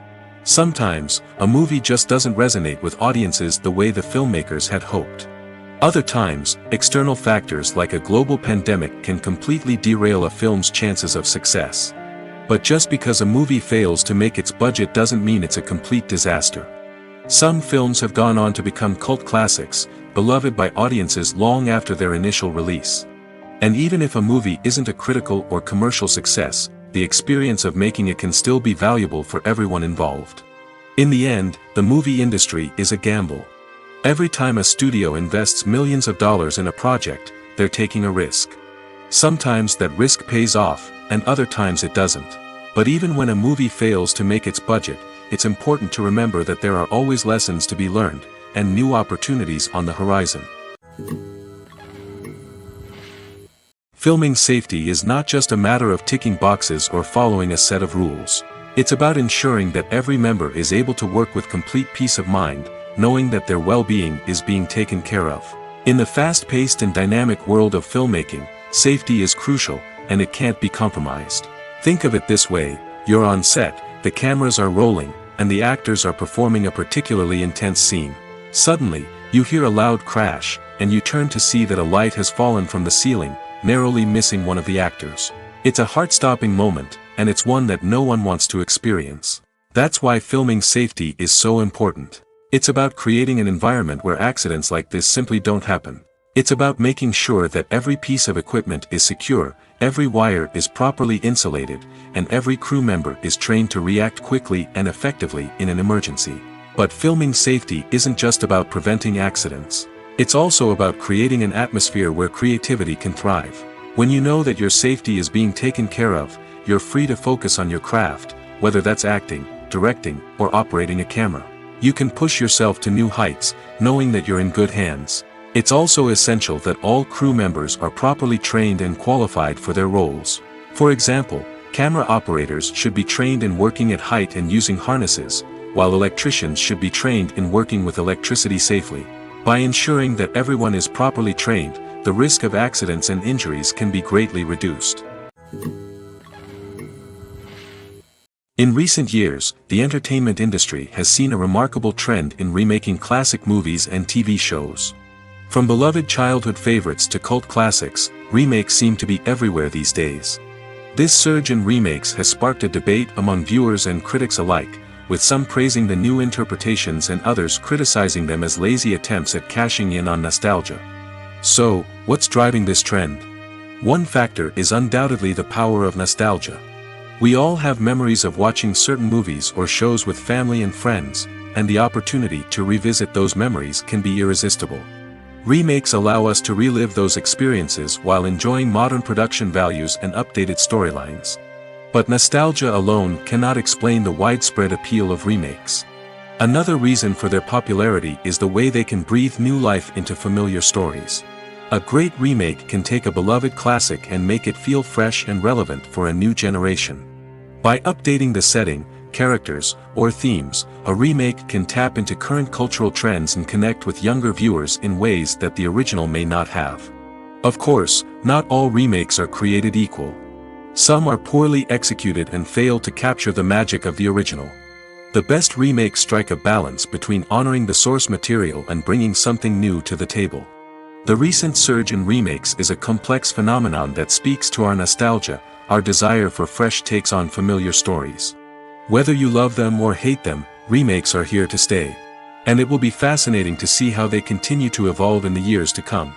Sometimes, a movie just doesn't resonate with audiences the way the filmmakers had hoped. Other times, external factors like a global pandemic can completely derail a film's chances of success. But just because a movie fails to make its budget doesn't mean it's a complete disaster. Some films have gone on to become cult classics, beloved by audiences long after their initial release. And even if a movie isn't a critical or commercial success, the experience of making it can still be valuable for everyone involved. In the end, the movie industry is a gamble. Every time a studio invests millions of dollars in a project, they're taking a risk. Sometimes that risk pays off, and other times it doesn't. But even when a movie fails to make its budget, it's important to remember that there are always lessons to be learned, and new opportunities on the horizon. Filming safety is not just a matter of ticking boxes or following a set of rules. It's about ensuring that every member is able to work with complete peace of mind, knowing that their well-being is being taken care of. In the fast-paced and dynamic world of filmmaking, safety is crucial, and it can't be compromised. Think of it this way: you're on set, the cameras are rolling, and the actors are performing a particularly intense scene. Suddenly, you hear a loud crash, and you turn to see that a light has fallen from the ceiling, narrowly missing one of the actors. It's a heart-stopping moment, and it's one that no one wants to experience. That's why filming safety is so important. It's about creating an environment where accidents like this simply don't happen. It's about making sure that every piece of equipment is secure, every wire is properly insulated, and every crew member is trained to react quickly and effectively in an emergency. But filming safety isn't just about preventing accidents. It's also about creating an atmosphere where creativity can thrive. When you know that your safety is being taken care of, you're free to focus on your craft, whether that's acting, directing, or operating a camera. You can push yourself to new heights, knowing that you're in good hands. It's also essential that all crew members are properly trained and qualified for their roles. For example, camera operators should be trained in working at height and using harnesses, while electricians should be trained in working with electricity safely. By ensuring that everyone is properly trained, the risk of accidents and injuries can be greatly reduced. In recent years, the entertainment industry has seen a remarkable trend in remaking classic movies and TV shows. From beloved childhood favorites to cult classics, remakes seem to be everywhere these days. This surge in remakes has sparked a debate among viewers and critics alike, with some praising the new interpretations and others criticizing them as lazy attempts at cashing in on nostalgia. So, what's driving this trend? One factor is undoubtedly the power of nostalgia. We all have memories of watching certain movies or shows with family and friends, and the opportunity to revisit those memories can be irresistible. Remakes allow us to relive those experiences while enjoying modern production values and updated storylines. But nostalgia alone cannot explain the widespread appeal of remakes. Another reason for their popularity is the way they can breathe new life into familiar stories. A great remake can take a beloved classic and make it feel fresh and relevant for a new generation. By updating the setting, characters, or themes, a remake can tap into current cultural trends and connect with younger viewers in ways that the original may not have. Of course, not all remakes are created equal. Some are poorly executed and fail to capture the magic of the original. The best remakes strike a balance between honoring the source material and bringing something new to the table. The recent surge in remakes is a complex phenomenon that speaks to our nostalgia, our desire for fresh takes on familiar stories. Whether you love them or hate them, remakes are here to stay. And it will be fascinating to see how they continue to evolve in the years to come.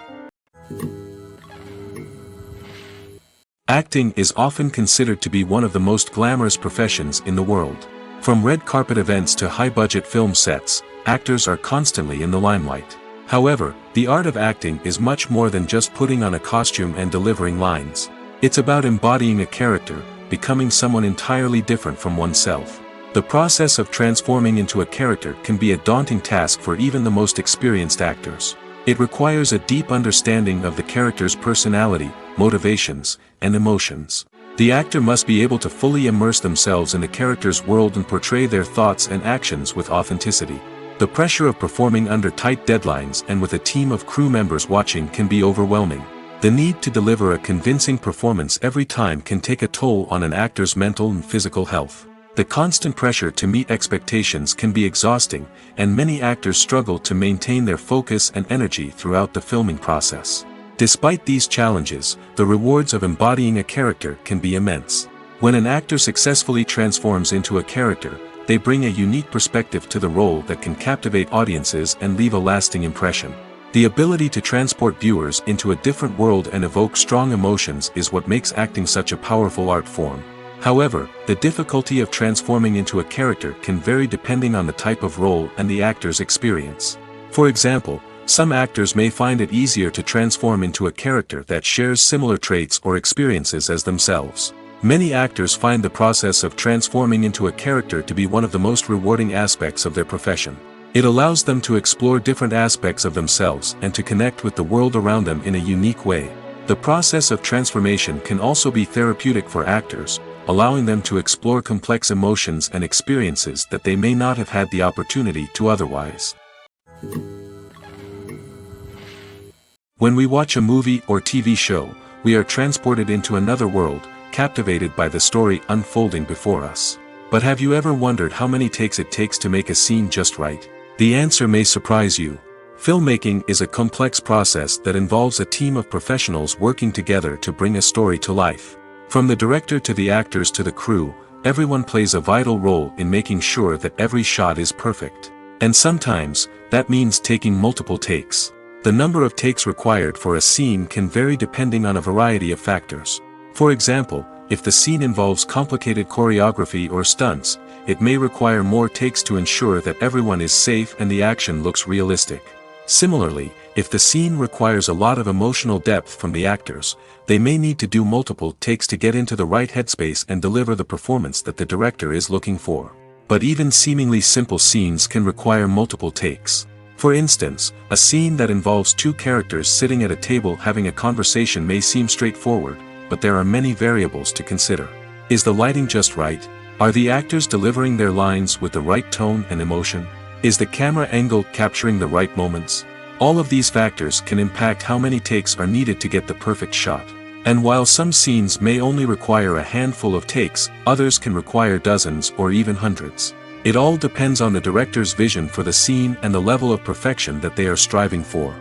Acting is often considered to be one of the most glamorous professions in the world. From red carpet events to high-budget film sets, actors are constantly in the limelight. However, the art of acting is much more than just putting on a costume and delivering lines. It's about embodying a character, becoming someone entirely different from oneself. The process of transforming into a character can be a daunting task for even the most experienced actors. It requires a deep understanding of the character's personality, motivations, and emotions. The actor must be able to fully immerse themselves in the character's world and portray their thoughts and actions with authenticity. The pressure of performing under tight deadlines and with a team of crew members watching can be overwhelming. The need to deliver a convincing performance every time can take a toll on an actor's mental and physical health. The constant pressure to meet expectations can be exhausting, and many actors struggle to maintain their focus and energy throughout the filming process. Despite these challenges, the rewards of embodying a character can be immense. When an actor successfully transforms into a character, they bring a unique perspective to the role that can captivate audiences and leave a lasting impression. The ability to transport viewers into a different world and evoke strong emotions is what makes acting such a powerful art form. However, the difficulty of transforming into a character can vary depending on the type of role and the actor's experience. For example, some actors may find it easier to transform into a character that shares similar traits or experiences as themselves. Many actors find the process of transforming into a character to be one of the most rewarding aspects of their profession. It allows them to explore different aspects of themselves and to connect with the world around them in a unique way. The process of transformation can also be therapeutic for actors, allowing them to explore complex emotions and experiences that they may not have had the opportunity to otherwise. When we watch a movie or TV show, we are transported into another world, captivated by the story unfolding before us. But have you ever wondered how many takes it takes to make a scene just right? The answer may surprise you. Filmmaking is a complex process that involves a team of professionals working together to bring a story to life. From the director to the actors to the crew, everyone plays a vital role in making sure that every shot is perfect. And sometimes, that means taking multiple takes. The number of takes required for a scene can vary depending on a variety of factors. For example, if the scene involves complicated choreography or stunts, it may require more takes to ensure that everyone is safe and the action looks realistic. Similarly, if the scene requires a lot of emotional depth from the actors, they may need to do multiple takes to get into the right headspace and deliver the performance that the director is looking for. But even seemingly simple scenes can require multiple takes. For instance, a scene that involves two characters sitting at a table having a conversation may seem straightforward, but there are many variables to consider. Is the lighting just right? Are the actors delivering their lines with the right tone and emotion? Is the camera angle capturing the right moments? All of these factors can impact how many takes are needed to get the perfect shot. And while some scenes may only require a handful of takes, others can require dozens or even hundreds. It all depends on the director's vision for the scene and the level of perfection that they are striving for.